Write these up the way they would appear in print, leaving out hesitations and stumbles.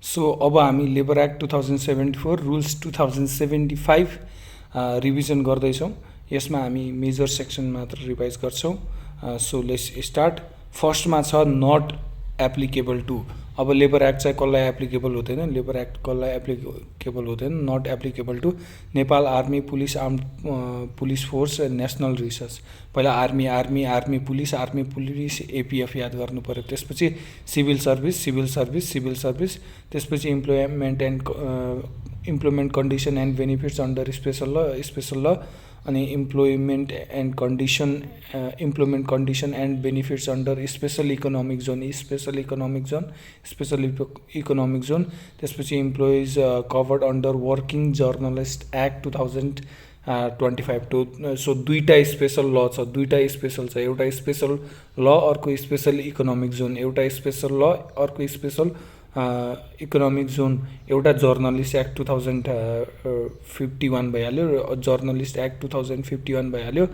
So अब हामी labour act 2074 rules 2075 revision गर्दैछौँ। यसमा हामी मेजर सेक्सन मात्र रिभाइज गर्छौँ। So let's start. फर्स्टमा छ नट एप्लिकेबल टु। अब लेबर एक्ट चाहिँ कसलाई एप्लिकेबल हुँदैन, लेबर एक्ट कसलाई एप्लिकेबल हुँदैन, not applicable to Nepal army police arm police force national research. पहिला आर्मी पुलिस एपिएफ याद गर्नु पऱ्यो। त्यसपछि सिभिल सर्भिस, त्यसपछि employment condition and benefits under special law, अनि employment condition and benefits under special economic zone. त्यसपछि employees covered under working journalist act 2025। So दुईवटा special ल छ, दुईवटा स्पेसल छ, एउटा स्पेसल ल अर्को स्पेसल इकोनोमिक जोन, एउटा स्पेसल ल अर्को स्पेसल इकोनोमिक जोन। एउटा जर्नलिस्ट एक्ट 2051 भइहाल्यो, जर्नलिस्ट एक्ट 2051 भइहाल्यो,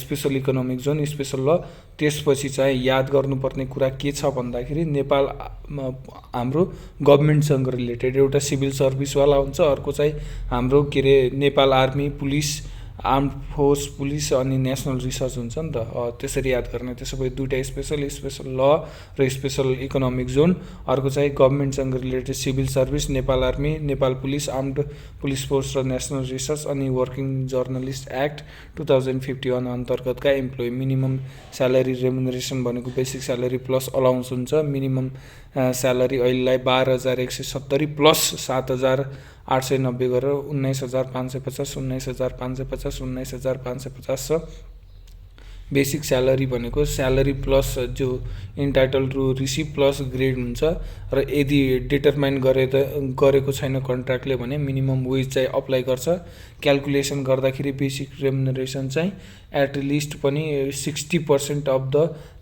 स्पेसल इकोनोमिक जोन, स्पेसल ल। त्यसपछि चाहिँ याद गर्नुपर्ने कुरा के छ भन्दाखेरि नेपाल हाम्रो गभर्मेन्टसँग रिलेटेड एउटा सिभिल सर्भिसवाला हुन्छ, अर्को चाहिँ हाम्रो के अरे Nepal army police arm force police अनि नेसनल रिसर्च हुन्छ नि त। त्यसरी याद गर्ने। त्यसो भए दुईवटा स्पेसल ल र स्पेसल इकोनोमिक जोन। अर्को चाहिँ गभर्मेन्टसँग related civil service Nepal army, Nepal police, armed police force र नेसनल रिसर्च, अनि वर्किङ जर्नलिस्ट एक्ट 2051 अन्तर्गतका इम्प्लोइ। मिनिमम स्यालेरी रेमुनरेसन भनेको बेसिक स्यालेरी प्लस अलाउन्स हुन्छ। मिनिमम स्यालेरी अहिलेलाई 12,170 प्लस 7,890 गरेर 19,550, 19,550, 19,550 छ। बेसिक स्यालेरी भनेको स्यालेरी प्लस जो entitle to receive plus grade हुन्छ, र यदि डिटरमाइन गरेको छैन कन्ट्र्याक्टले भने मिनिमम वेज चाहिँ अप्लाई गर्छ। क्यालकुलेसन गर्दाखेरि बेसिक रेमुनरेसन चाहिँ एटलिस्ट पनि 60% अफ द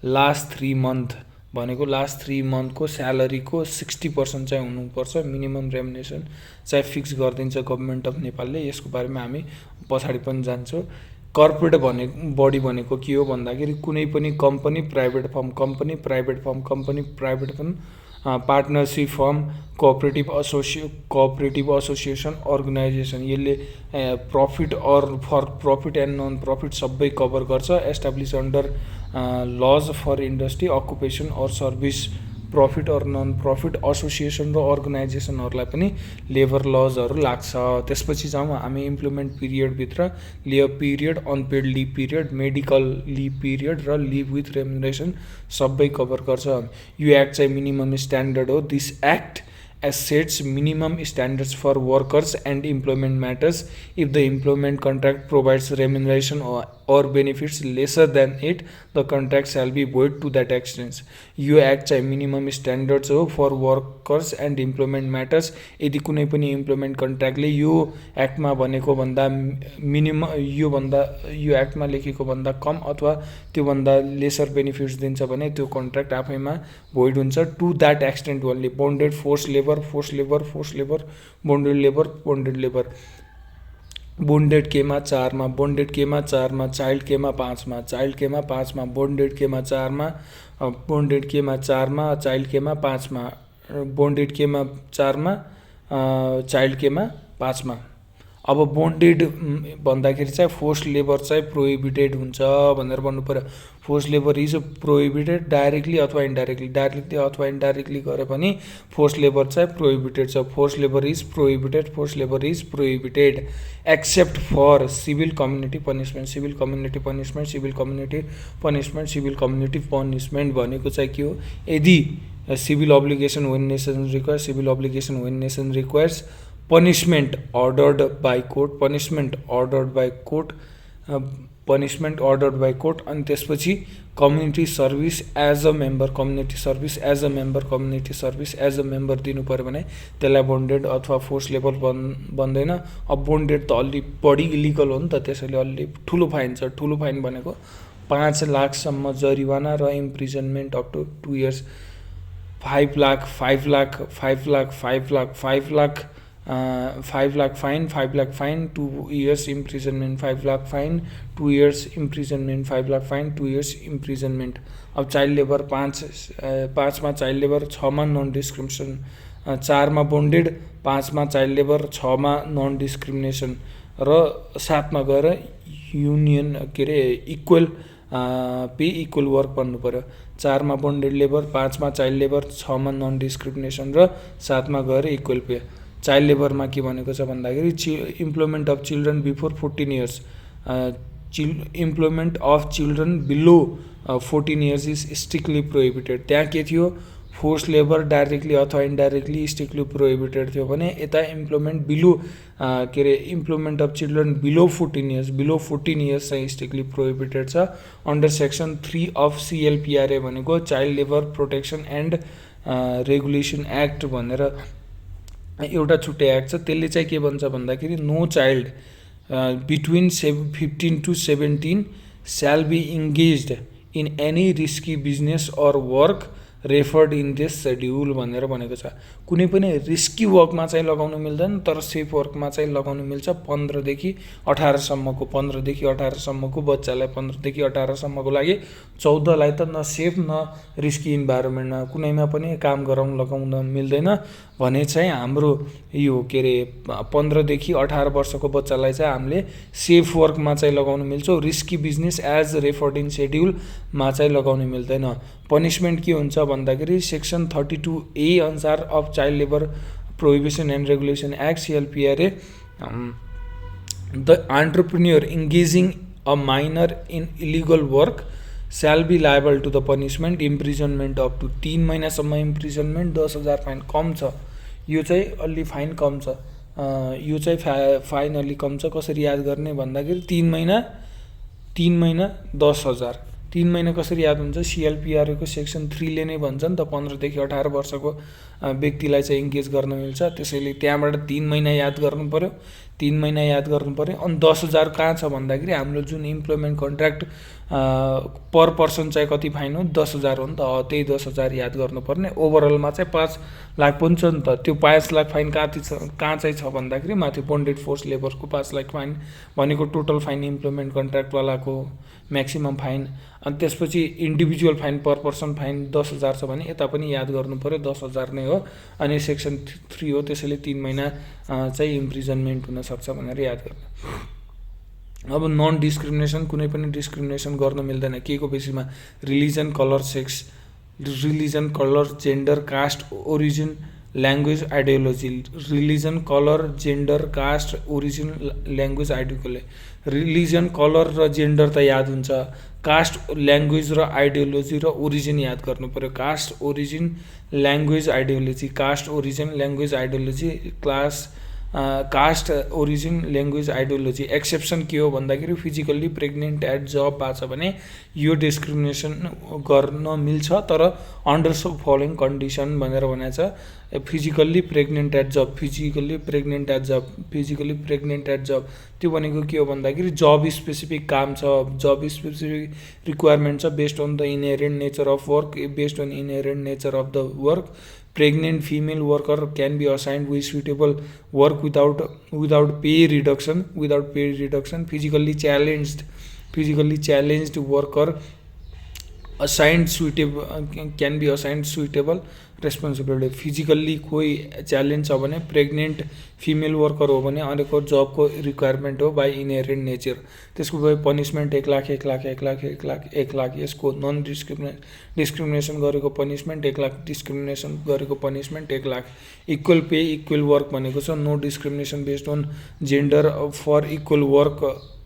लास्ट 3 मन्थ भनेको लास्ट 3 मन्थको स्यालेरीको 60% चाहिँ हुनुपर्छ। मिनिमम रेमुनरेसन चाहिँ फिक्स गरिदिन्छ गभर्मेन्ट अफ नेपालले। यसको बारेमा हामी पछाडि पनि जान्छौँ। कर्पोरेट बडी भनेको के हो भन्दाखेरि कुनै पनि company private firm, partnership firm, cooperative association, organisation, यसले profit for profit and non profit सबै कभर गर्छ। Establish under laws for industry, occupation or service, profit or non profit association र अर्गनाइजेसनहरूलाई पनि लेबर लजहरू लाग्छ। त्यसपछि जाउँ हामी इम्प्लोइमेन्ट पिरियडभित्र। Leave period, unpaid leave period, medical leave period र लिभ विथ रेमुनरेसन सबै कभर गर्छ। यो एक्ट चाहिँ मिनिमम स्ट्यान्डर्ड हो। This act sets minimum standards for workers and employment matters. If the employment contract provides remuneration or benefits lesser than it, the contract shall be void to that extent. यो act चाहिँ minimum standards हो for workers and employment matters. यदि कुनै पनि employment कन्ट्र्याक्टले यो एक्टमा भनेको भन्दा यो एक्टमा लेखेको भन्दा कम अथवा त्योभन्दा लेसर बेनिफिट्स दिन्छ भने त्यो कन्ट्र्याक्ट आफैमा भोइड हुन्छ। To that extent only. Bonded force labour, bonded labour, bonded केमा 4 मा, बोन्डेड केमा 4 मा, चाइल्ड केमा 5 मा, चाइल्ड केमा 5 मा, बोन्डेड केमा 4 मा, बोन्डेड केमा 4 मा, चाइल्ड केमा 5 मा, बोन्डेड केमा 4 मा, चाइल्ड केमा 5 मा। अब बोन्डेड भन्दाखेरि चाहिँ फोर्स लेबर चाहिँ प्रोहिबिटेड हुन्छ भनेर भन्नु पर्यो। Force labour is prohibited directly अथवा इन्डाइरेक्टली गरे पनि फोर्स लेबर चाहिँ प्रोहिबिटेड छ। Force labour is prohibited except for civil community punishment भनेको चाहिँ के हो? यदि civil obligation when nation requires punishment ordered by court, अनि त्यसपछि community service as a member दिनु पर्यो भने त्यसलाई बोन्डेड अथवा फोर्स लेबर बन्दैन। अब बोन्डेड त अलि बढी इलिगल हो नि त, त्यसैले अलि ठुलो फाइन छ। ठुलो फाइन भनेको 5 लाखसम्म जरिवाना र imprisonment up to 2 years. 5 lakh 5 lakh fine, 5 lakh fine, 2 years imprisonment, 5 lakh fine, 2 years imprisonment, 5 lakh fine, 2 years imprisonment. अब चाइल्ड लेबर 5मा चाइल्ड लेबर, 6मा नन डिस्क्रिमिनेसन, 4मा बोन्डेड, 5मा चाइल्ड लेबर, 6मा नन डिस्क्रिमिनेसन र 7मा गएर युनियन के अरे इक्वल पे इक्वल वर्क भन्नु पऱ्यो। 4मा बोन्डेड लेबर, 5मा चाइल्ड लेबर, 6मा नन डिस्क्रिमिनेसन र 7मा गएर इक्वल पे। चाइल्ड लेबरमा के भनेको छ भन्दाखेरि employment of children before 14 years, employment of children below 14 years is strictly prohibited. त्यहाँ के थियो, फोर्स लेबर डाइरेक्टली अथवा इन्डाइरेक्टली स्ट्रिक्टली प्रोहिबिटेड थियो भने यता इम्प्लोइमेन्ट बिलो के अरे employment of children below 14 years, below 14 years चाहिँ स्ट्रिक्टली प्रोहिबिटेड छ। अन्डर सेक्सन 3 अफ CLPRA भनेको child labour protection and regulation act भनेर एउटा छुट्टै एक्ट छ। त्यसले चाहिँ के भन्छ भन्दाखेरि no child between 15 to 17 shall be engaged in any risky business or work referred in this schedule भनेर भनेको छ। कुनै पनि रिस्की वर्कमा चाहिँ लगाउनु मिल्दैन, तर सेफ वर्कमा चाहिँ लगाउनु मिल्छ। 15 देखि 18 सम्मको 15 देखि 18 सम्मको बच्चालाई 15 देखि 18 सम्मको लागि, 14 लाई त न सेफ न रिस्की इन्भाइरोमेन्टमा कुनैमा पनि काम गराउन लगाउन मिल्दैन भने चाहिँ हाम्रो यो के अरे 15 देखि 18 वर्षको बच्चालाई चाहिँ हामीले सेफ वर्कमा चाहिँ लगाउन मिल्छ, risky business as referred in सेड्युलमा चाहिँ लगाउन मिल्दैन। पनिसमेन्ट के हुन्छ भन्दाखेरि सेक्सन 32A अनुसार of child labour prohibition and regulation act CLPRA, the entrepreneur engaging a minor in illegal work shall be liable to the punishment imprisonment up to 3 महिनासम्म imprisonment, 10,000 fine कम छ। यो चाहिँ अलि फाइन कम छ, यो चाहिँ फाइन अलि कम छ। कसरी याद गर्ने भन्दाखेरि 3 महिना 10,000। 3 महिना कसरी याद हुन्छ, CLPRA को सेक्सन 3 ले नै भन्छ नि त 15 देखि 18 वर्षको व्यक्तिलाई चाहिँ इङ्गेज गर्न मिल्छ। त्यसैले त्यहाँबाट 3 महिना याद गर्नु पर्यो, 3 महिना याद गर्नु पर्यो। अनि 10,000 कहाँ छ भन्दाखेरि हाम्रो जुन इम्प्लोइमेन्ट कन्ट्र्याक्ट पर पर्सन चाहिँ कति फाइन हो, 10,000 हो नि त, त्यही 10,000 याद गर्नुपर्ने। ओभरअलमा चाहिँ 5 लाख पनि छ नि त। त्यो 5 लाख फाइन कहाँ चाहिँ छ भन्दाखेरि माथि बोन्डेड फोर्स लेबरको 5 लाख फाइन भनेको टोटल फाइन इम्प्लोइमेन्ट कन्ट्र्याक्टवालाको म्याक्सिमम फाइन। अनि त्यसपछि individual fine per person fine 10,000 छ भने यता पनि याद गर्नु पर्यो 10,000 नै हो। अनि सेक्सन 3 हो, त्यसैले 3 महिना चाहिँ इम्प्रिजनमेन्ट हुनसक्छ भनेर याद गर्नु। अब नन डिस्क्रिमिनेसन, कुनै पनि डिस्क्रिमिनेसन गर्न मिल्दैन के को बेसिसमा, religion, colour, sex, religion, colour, gender, caste, origin, language, ideology. Religion, colour, gender, caste, origin, language, ideology. Religion, colour र जेन्डर त याद हुन्छ, कास्ट, ल्याङ्ग्वेज र आइडियोलोजी र ओरिजिन याद गर्नु पर्यो। Caste, origin, language, ideology, caste, origin, language, ideology, caste, origin, language, ideology. Exception के हो भन्दाखेरि फिजिकल्ली प्रेग्नेन्ट एट जब भएको छ भने यो डिस्क्रिमिनेसन गर्न मिल्छ, तर अन्डर सो फलोइङ कन्डिसन भनेर भनेको छ। Physically pregnant at job, physically pregnant at job, physically pregnant at job त्यो भनेको के हो भन्दाखेरि जब स्पेसिफिक काम छ, जब स्पेसिफिक रिक्वायरमेन्ट छ based on the inherent nature of work, based on inherent nature of the work. Pregnant female worker can be assigned with suitable work without pay reduction, physically challenged worker assigned suitable can be assigned suitable responsibility. Physically कोही challenge छ भने, pregnant female worker हो भने अर्को जबको requirement हो by inherent nature, त्यसको भए पनिसमेन्ट 1 लाख 1 लाख 1 लाख 1 लाख 1 लाख। यसको नन डिस्क्रिमिनेसन गरेको पनिसमेन्ट 1 लाख, डिस्क्रिमिनेसन गरेको punishment 1 lakh. Equal pay equal work भनेको छ no discrimination based on gender for equal work,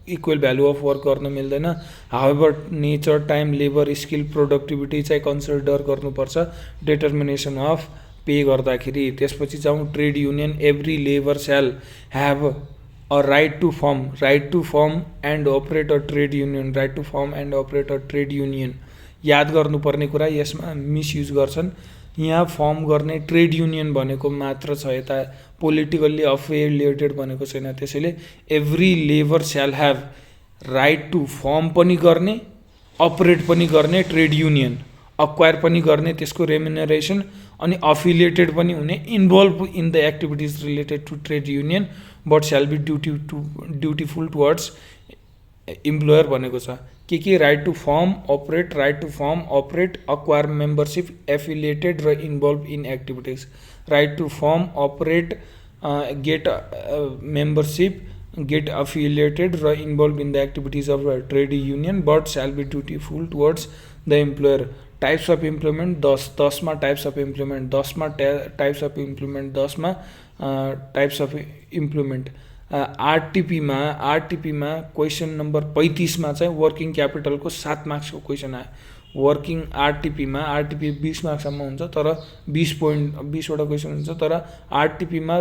equal value of work गर्न मिल्दैन। However nature, time, labour, skill, productivity चाहिँ कन्सिडर गर्नुपर्छ डिटर्मिनेसन अफ पे गर्दाखेरि। त्यसपछि जाउँ trade union, every labour shall have a right to form and operate a trade union, right to form and operate a trade union. याद गर्नुपर्ने कुरा यसमा misuse गर्छन्, यहाँ फर्म गर्ने ट्रेड युनियन भनेको मात्र छ, यता पोलिटिकल्ली अफिलिएटेड भनेको छैन। त्यसैले every labour shall have right to form पनि गर्ने, अपरेट पनि गर्ने ट्रेड युनियन, अक्वायर पनि गर्ने, त्यसको रेम्युनरेसन अनि अफिलिएटेड पनि हुने, involve in the activities related to trade union but shall be dutiful towards employer भनेको छ। के right to form operate acquire membership affiliated र involve in activities. Right to form operate get membership get affiliated र involved in the activities of a trade union but shall be dutiful towards the employer। types of employment 10 मा types of employment 10 मा types of employment 10 मा types of employment। आरटिपी मा question number 35 मा चाहिँ working क्यापिटलको 7 मार्क्सको question आयो। Working आरटिपी 20 मार्क्ससम्म हुन्छ, तर 20वटा question हुन्छ, तर आरटिपीमा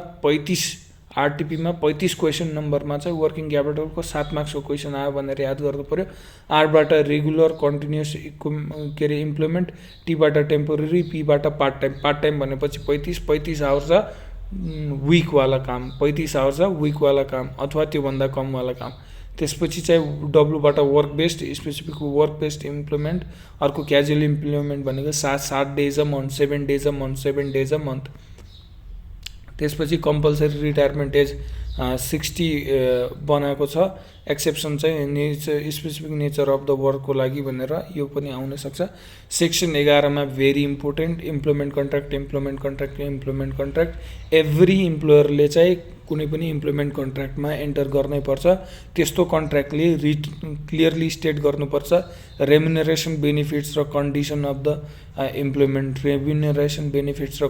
35 क्वेसन नम्बरमा चाहिँ वर्किङ क्यापिटलको 7 मार्क्सको क्वेसन आयो भनेर याद गर्नु पर्यो। आरबाट रेगुलर कन्टिन्युस इम्प्लोइमेन्ट, टीबाट टेम्पोरेरी, पीबाट पार्ट टाइम भनेपछि 35 आवर्स विकवाला काम, 35 आवर्स विकवाला काम अथवा त्योभन्दा कमवाला काम। त्यसपछि चाहिँ डब्लुबाट work based specific work based employment, अर्को क्याजुअल इम्प्लोइमेन्ट भनेको 7 days a month, 7 days a month, 7 days a month. त्यसपछि कम्पलसरी रिटायरमेन्ट एज 60 बनाएको छ। एक्सेप्सन चाहिँ स्पेसिफिक नेचर अफ द वर्कको लागि भनेर यो पनि आउन सक्छ। सेक्सन 11 मा very important employment contract every इम्प्लोयरले चाहिँ कुनै पनि इम्प्लोइमेन्ट कन्ट्र्याक्टमा एन्टर गर्नै पर्छ। त्यस्तो कन्ट्र्याक्टले क्लियरली स्टेट गर्नुपर्छ रेम्युनरेसन बेनिफिट्स र condition of the employment, remuneration benefits र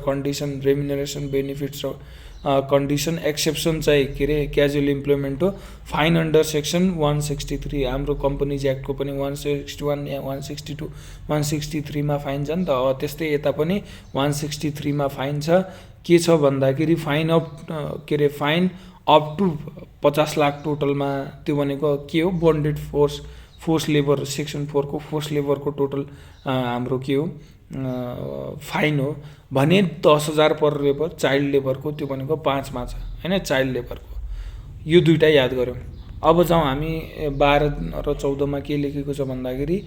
कन्डिसन। एक्सेप्सन चाहिँ क्याजुअल इम्प्लोइमेन्ट हो। फाइन अन्डर सेक्सन 163 हाम्रो कम्पनीज एक्टको पनि 161 या 162 163 मा फाइन छ नि त, त्यस्तै यता पनि 163 मा फाइन छ। के छ भन्दाखेरि फाइन अप टु 50 लाख टोटलमा, त्यो भनेको के हो बोन्डेड फोर्स लेबर सेक्सन 4 को फोर्स लेबरको टोटल हाम्रो के हो फाइन हो भने 10,000 पर लेबर चाइल्ड लेबरको त्यो भनेको 5 मा छ हैन, चाइल्ड लेबरको। यो दुईटा याद गरौँ। अब जाउँ हामी 12 र 14 मा के लेखेको छ भन्दाखेरि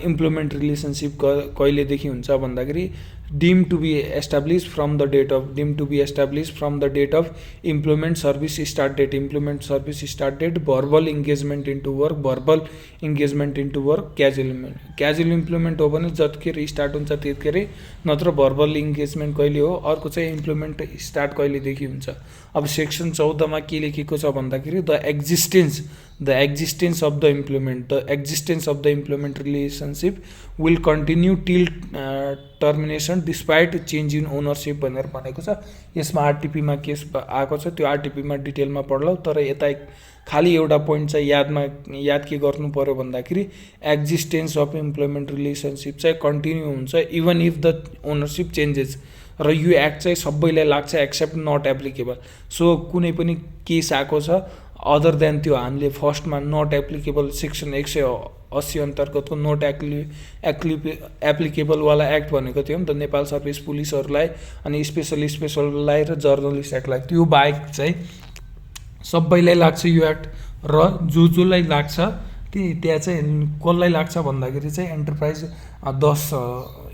इम्प्लोइमेन्ट रिलेसनसिप कहिलेदेखि हुन्छ भन्दाखेरि deemed to be established from the date of employment service start date, verbal engagement into work, casual employment हो भने जतिखेर स्टार्ट हुन्छ त्यतिखेरै, नत्र भर्बल इन्गेजमेन्ट कहिले हो, अर्को चाहिँ इम्प्लोइमेन्ट स्टार्ट कहिलेदेखि हुन्छ। अब सेक्सन 14 मा के लेखेको छ भन्दाखेरि the existence of the employment relationship will continue till termination despite change in ownership भनेर भनेको छ। यसमा आरटिपीमा केस आएको छ, त्यो आरटिपीमा डिटेलमा पढ्लौ, तर यता खाली एउटा पोइन्ट चाहिँ याद के गर्नु पर्यो भन्दाखेरि एक्जिस्टेन्स अफ इम्प्लोइमेन्ट रिलेसनसिप चाहिँ कन्टिन्यू हुन्छ even if the ownership changes, र यो एक्ट चाहिँ सबैलाई लाग्छ एक्सेप्ट नट एप्लिकेबल। सो कुनै पनि केस आएको छ अदर देन त्यो हामीले फर्स्टमा नट एप्लिकेबल सेक्सन 180 अन्तर्गतको नट एप्लिकेबलवाला एक्ट भनेको थियो नि त नेपाल सर्भिस पुलिसहरूलाई अनि स्पेसललाई र जर्नलिस्ट एक्टलाई, त्यो बाहेक चाहिँ सबैलाई लाग्छ यो एक्ट, र जोलाई लाग्छ त्यहाँ चाहिँ कसलाई लाग्छ भन्दाखेरि चाहिँ एन्टरप्राइज 10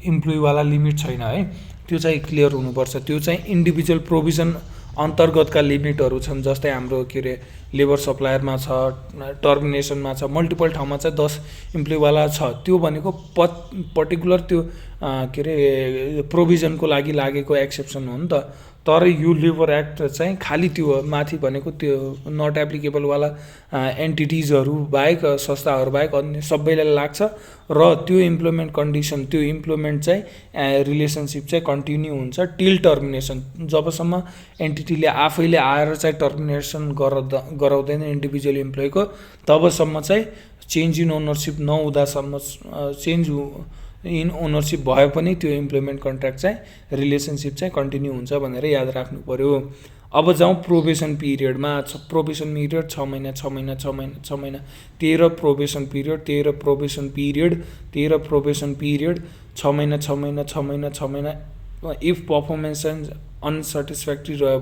इम्प्लोइवाला लिमिट छैन है, त्यो चाहिँ क्लियर हुनुपर्छ। त्यो चाहिँ इन्डिभिजुअल प्रोभिजन अन्तर्गतका लिमिटहरू छन्, जस्तै हाम्रो लेबर सप्लायरमा छ, टर्मिनेसनमा छ, मल्टिपल ठाउँमा चाहिँ 10 इम्प्लोइवाला छ। त्यो भनेको पर्टिकुलर त्यो प्रोभिजनको लागि लागेको एक्सेप्सन हो नि त। तर यो लेबर एक्ट चाहिँ खालि त्यो माथि भनेको त्यो नट एप्लिकेबलवाला एन्टिटिजहरू बाहेक, संस्थाहरू बाहेक अन्य सबैलाई लाग्छ, र त्यो इम्प्लोइमेन्ट कन्डिसन, त्यो इम्प्लोइमेन्ट चाहिँ रिलेसनसिप चाहिँ कन्टिन्यू हुन्छ टिल टर्मिनेसन, जबसम्म एन्टिटीले आफैले आएर चाहिँ टर्मिनेसन गराउँदैन इन्डिभिजुअल इम्प्लोइको, तबसम्म चाहिँ चेन्ज इन ओनरसिप नहुँदासम्म, चेन्ज इन ओनरसिप भए पनि त्यो इम्प्लोइमेन्ट कन्ट्र्याक्ट चाहिँ रिलेसनसिप चाहिँ कन्टिन्यू हुन्छ भनेर याद राख्नु पर्यो। अब जाउँ प्रोबेसन पिरियडमा। प्रोबेसन पिरियड 6 महिना 6 महिना 6 महिना 6 महिना, 13 प्रोबेसन पिरियड 13 प्रोबेसन पिरियड 13 प्रोबेसन पिरियड 6 महिना 6 महिना 6 महिना 6 महिना। इफ अनसेटिस्फ्याक्ट्री रह्यो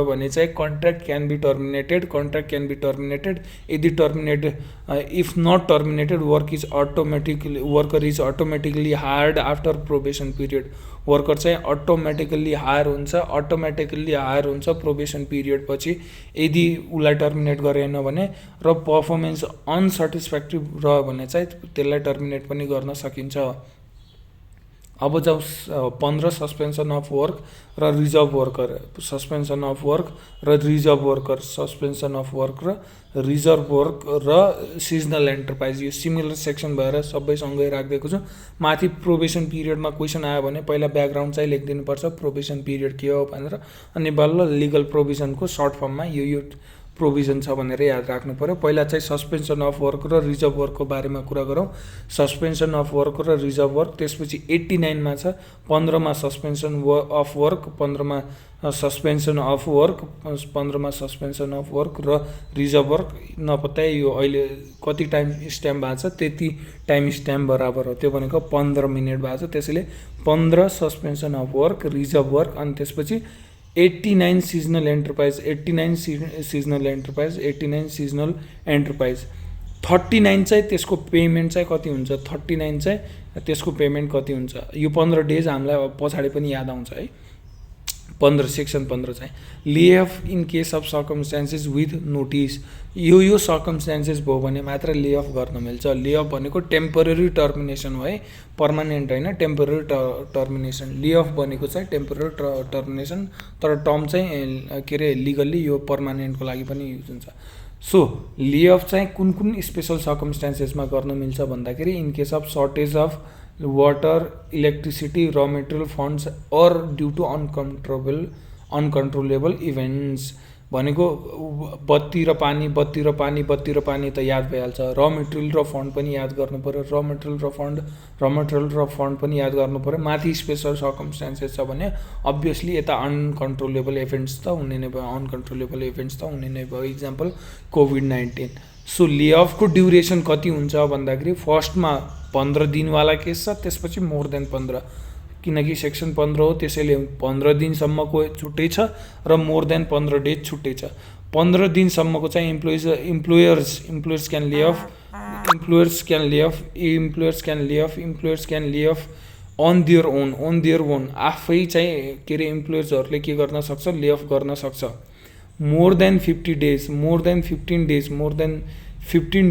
भने चाहिँ कन्ट्र्याक्ट क्यान बी टर्मिनेटेड यदि terminate if not terminated worker is automatically hired after probation period worker चाहिँ अटोमेटिकल्ली हायर हुन्छ प्रोबेसन पिरियड पछि यदि उसलाई टर्मिनेट गरेन भने र पर्फर्मेन्स अनसेटिस्फ्याक्ट्री रह्यो भने चाहिँ त्यसलाई टर्मिनेट पनि गर्न सकिन्छ। अब जाउँ 15 सस्पेन्सन अफ वर्क र रिजर्भ वर्क र सिजनल एन्टरप्राइज यो सिमिलर सेक्सन भएर सबै सँगै राखिदिएको छु। माथि प्रोबेसन पिरियडमा क्वेसन आयो भने पहिला ब्याकग्राउन्ड चाहिँ लेखिदिनुपर्छ प्रोबेसन पिरियड के हो भनेर, अनि बल्ल लिगल प्रोभिजनको सर्ट फर्ममा यो प्रोभिजन छ भनेर याद राख्नु पर्यो। पहिला चाहिँ सस्पेन्सन अफ वर्क र रिजर्भ वर्कको बारेमा कुरा गरौँ। सस्पेन्सन अफ वर्क र रिजर्भ वर्क, त्यसपछि 89मा छ 15मा सस्पेन्सन अफ वर्क, 15मा सस्पेन्सन अफ वर्क र रिजर्भ वर्क नपत्याए यो अहिले कति टाइम स्ट्याम्प भएको छ त्यति टाइम स्ट्याम्प बराबर हो, त्यो भनेको 15 मिनट भएको छ। त्यसैले 15 suspension of work reserve work, अनि त्यसपछि 89 सिजनल एन्टरप्राइज 39 चाहिँ त्यसको पेमेन्ट चाहिँ कति हुन्छ, 39 चाहिँ त्यसको पेमेन्ट कति हुन्छ। यो 15 डेज हामीलाई पछाडि पनि याद आउँछ है। 15 सेक्सन 15 चाहिँ layoff in case of circumstances with notice, यो सर्कमस्टान्सेस भयो भने मात्र लेअफ गर्न मिल्छ। लेअफ भनेको टेम्पोररी टर्मिनेसन हो है, पर्मानेन्ट होइन, टेम्पोररी टर्मिनेसन। लेअफ भनेको चाहिँ टेम्पोररी टर्मिनेसन, तर टर्म चाहिँ के अरे लिगल्ली यो पर्मानेन्टको लागि पनि युज हुन्छ। सो लेअफ चाहिँ कुन स्पेसल सर्कमस्टान्सेसमा गर्न मिल्छ भन्दाखेरि in case of shortage of water, electricity, र material funds or due to uncontrollable events भनेको बत्ती र पानी त याद भइहाल्छ। र मेटेरियल र फन्ड पनि याद गर्नु पऱ्यो, र मेटेरियल र फन्ड पनि याद गर्नु पऱ्यो। माथि स्पेसल सर्कमस्टान्सेस छ भने अभियसली यता अनकन्ट्रोलेबल इभेन्ट्स त हुने नै भयो, इक्जाम्पल कोभिड-19। सो लेअफको ड्युरेसन कति हुन्छ भन्दाखेरि फर्स्टमा 15 दिनवाला केस छ, त्यसपछि मोर देन 15, किनकि सेक्सन 15 हो त्यसैले 15 दिनसम्मको छुट्टै छ र मोर देन 15 डेज छुट्टै छ। 15 दिनसम्मको चाहिँ employers can lay off on their own आफै चाहिँ के अरे इम्प्लोयर्सहरूले के गर्न सक्छ, लेअफ गर्न सक्छ। मोर देन 15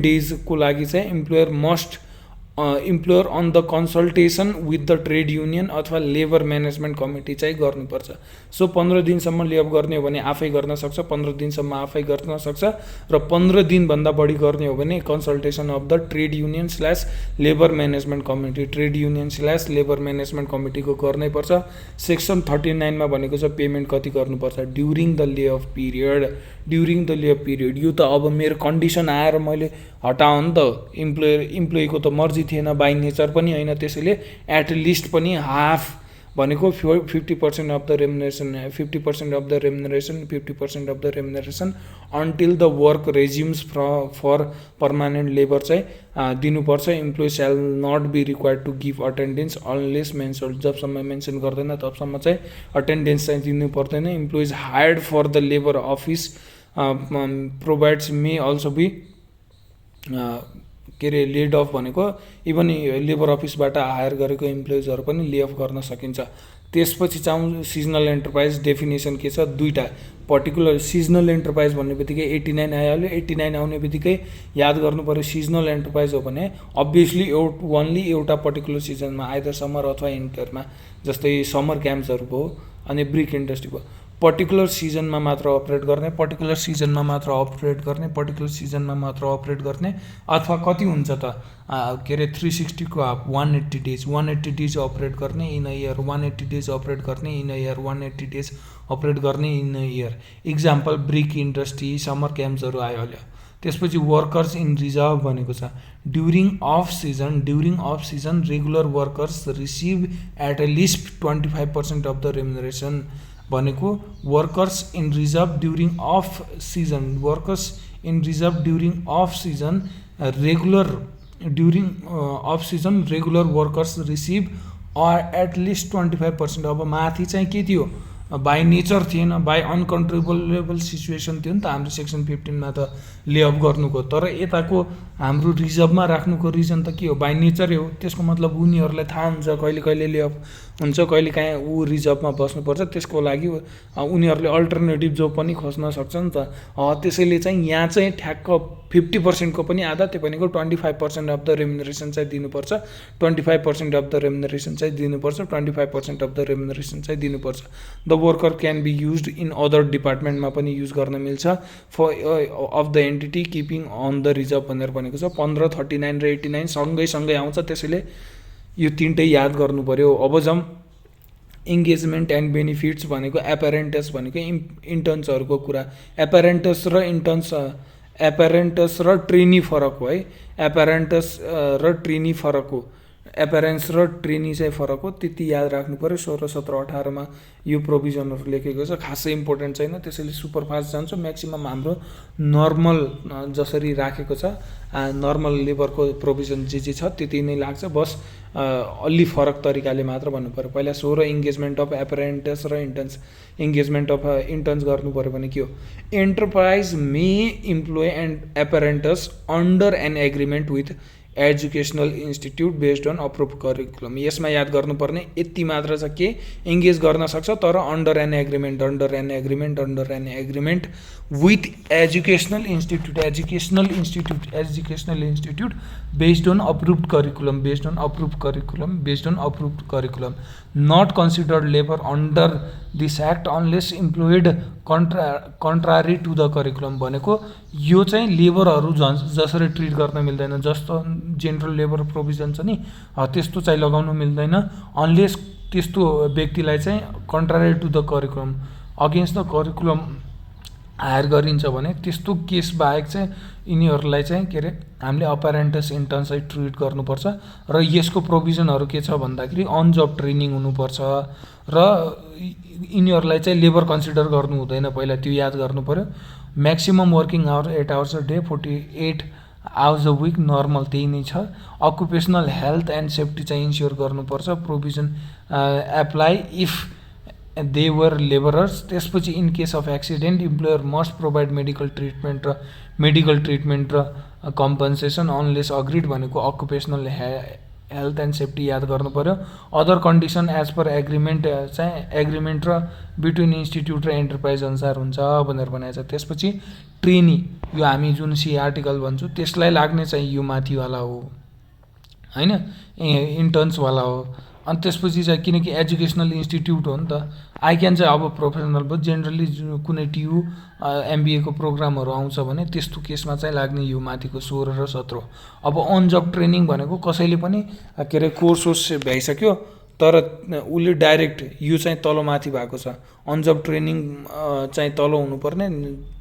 डेजको लागि चाहिँ employer on the consultation with the trade union अथवा लेबर म्यानेजमेन्ट कमिटी चाहिँ गर्नुपर्छ। सो 15 दिनसम्म लेअफ गर्ने हो भने आफै गर्न सक्छ, 15 दिनसम्म आफै गर्न सक्छ, र 15 दिनभन्दा बढी गर्ने हो भने consultation of the trade union / labour management कमिटीको गर्नै पर्छ। सेक्सन 39मा भनेको छ पेमेन्ट कति गर्नुपर्छ ड्युरिङ द लेअफ पिरियड। यो त अब मेरो कन्डिसन आएर मैले हटाउँ नि त, इम्प्लोइको त मर्जी थिएन, बाई नेचर पनि होइन, त्यसैले एट लिस्ट पनि हाफ भनेको 50% of the remuneration 50% until the work resumes for permanent labour चाहिँ दिनुपर्छ। Employee shall not be required to give attendance unless mention, जबसम्म मेन्सन गर्दैन तबसम्म चाहिँ अटेन्डेन्स चाहिँ दिनु पर्दैन। Employees hired for the labour office provides may also be के अरे लेड अफ भनेको इभन लेबर अफिसबाट हायर गरेको इम्प्लोइजहरू पनि लेअफ गर्न सकिन्छ। त्यसपछि चाहिँ सिजनल एन्टरप्राइज डेफिनेसन के छ, दुईवटा पर्टिकुलर सिजनल एन्टरप्राइज भन्ने बित्तिकै 89 आइहाल्यो। 89 आउने बित्तिकै याद गर्नु पऱ्यो सिजनल एन्टरप्राइज हो भने अभियसली ओन्ली एउटा पर्टिकुलर सिजनमा आइदर समर अथवा विन्टरमा, जस्तै समर क्याम्प्सहरू भयो अनि ब्रिक इन्डस्ट्री भयो, पर्टिकुलर सिजनमा मात्र अपरेट गर्ने अथवा कति हुन्छ त के अरे 360 को हाफ 180 डेज अपरेट गर्ने in a year, 180 days operate गर्ने in a year, 180 days operate गर्ने in a year. Example brick industry, summer क्याम्प्सहरू आइहाल्यो। त्यसपछि वर्कर्स इन रिजर्भ भनेको छ during off season regular workers receive at a least 25% of the remuneration भनेको workers in reserve during off season regular workers receive at least 25%। अब माथि चाहिँ के थियो, बाई नेचर थिएन, बाई अनकन्ट्रोलेबल सिचुएसन थियो नि त हाम्रो सेक्सन 15मा त लेअफ गर्नुको। तर यताको हाम्रो रिजर्भमा राख्नुको रिजन त के हो, बाई नेचरै हो। त्यसको मतलब उनीहरूलाई थाहा हुन्छ कहिले कहिले लेअफ हुन्छ, कहिले काहीँ ऊ रिजर्भमा बस्नुपर्छ। त्यसको लागि उनीहरूले अल्टरनेटिभ जो पनि खोज्न सक्छ नि त। त्यसैले चाहिँ यहाँ चाहिँ ठ्याक्क 50% को पनि आधा, त्यो भनेको 25% अफ द रेम्युनरेसन चाहिँ दिनुपर्छ, 25% अफ द रेम्युनरेसन चाहिँ दिनुपर्छ, 25% अफ द रेम्युनरेसन चाहिँ दिनुपर्छ। The worker can be used in other डिपार्टमेन्टमा पनि युज गर्न मिल्छ for of the entity keeping on the reserve भनेर भनेको छ। 15, 39 र 89 सँगै आउँछ। त्यसैले यो तिनटै याद गर्नु पर्यो। अब जाउँ इङ्गेजमेन्ट एन्ड बेनिफिट्स भनेको एपेरेन्टस भनेको इन्टर्न्सहरूको कुरा। एपेरेन्टस र ट्रेनी फरक हो है। एपेरेन्टस र ट्रेनी फरक हो, एपेरेन्स र ट्रेनी चाहिँ फरक हो, त्यति याद राख्नु पर्यो। 16, 17, 18मा यो प्रोभिजनहरू लेखेको छ, खासै इम्पोर्टेन्ट छैन। त्यसैले सुपरफास्ट जान्छु। म्याक्सिमम हाम्रो नर्मल जसरी राखेको छ, नर्मल लेबरको प्रोभिजन जे छ त्यति नै लाग्छ, बस अलि फरक तरिकाले मात्र भन्नु पर्यो। पहिला 16 इङ्गेजमेन्ट अफ एपेरेन्टस र इन्टर्न्स। इङ्गेजमेन्ट अफ इन्टर्न्स गर्नु पर्यो भने के हो, enterprise may employ and apprentice under an agreement with educational institute based on approve curriculum. यसमा याद गर्नुपर्ने यति मात्र छ के इङ्गेज गर्न सक्छ, तर under an agreement with educational institute based on approved curriculum not considered labour under this act unless employed contrary to the curriculum. भनेको यो चाहिँ लेबरहरू जसरी ट्रिट गर्न मिल्दैन, जस्तो जेनरल लेबर प्रोभिजन छ नि त्यस्तो चाहिँ लगाउनु मिल्दैन, अनलेस त्यस्तो व्यक्तिलाई चाहिँ contrary to the curriculum, against the curriculum hire गरिन्छ भने त्यस्तो केस बाहेक चाहिँ यिनीहरूलाई चाहिँ के अरे हामीले अपेरेन्टस इन्टर्न चाहिँ ट्रिट गर्नुपर्छ। र यसको प्रोभिजनहरू के छ भन्दाखेरि अन जब ट्रेनिङ हुनुपर्छ र यिनीहरूलाई चाहिँ लेबर कन्सिडर गर्नु हुँदैन, पहिला त्यो याद गर्नु पर्यो। Maximum working hour 8 hours a day, 48 hours a week, normal त्यही नै छ। अकुपेसनल हेल्थ एन्ड सेफ्टी चाहिँ इन्स्योर गर्नुपर्छ। Provision apply if they were labourers. त्यसपछि in case of accident employer must provide medical treatment र कम्पन्सेसन अनलेस अग्रिड। भनेको occupational health and safety याद गर्नु पर्यो। Other condition as per agreement चाहिँ agreement र बिट्विन इन्स्टिट्युट र एन्टरप्राइज अनुसार हुन्छ भनेर भनेको छ। त्यसपछि ट्रेनी, यो हामी जुन सी आर्टिकल भन्छौँ त्यसलाई लाग्ने चाहिँ यो माथिवाला हो होइन, इन्टर्न्सवाला हो। अनि त्यसपछि चाहिँ किनकि एजुकेसनल इन्स्टिट्युट हो नि त, आइक्यान चाहिँ अब प्रोफेसनल भयो, जेनरली कुनै टियु एमबिएको प्रोग्रामहरू आउँछ भने त्यस्तो केसमा चाहिँ लाग्ने यो माथिको 16 र 17। अब अन जब ट्रेनिङ भनेको कसैले पनि के अरे कोर्स भ्याइसक्यो तर उसले डाइरेक्ट यो चाहिँ तलमाथि भएको छ, अन जब ट्रेनिङ चाहिँ तल हुनुपर्ने,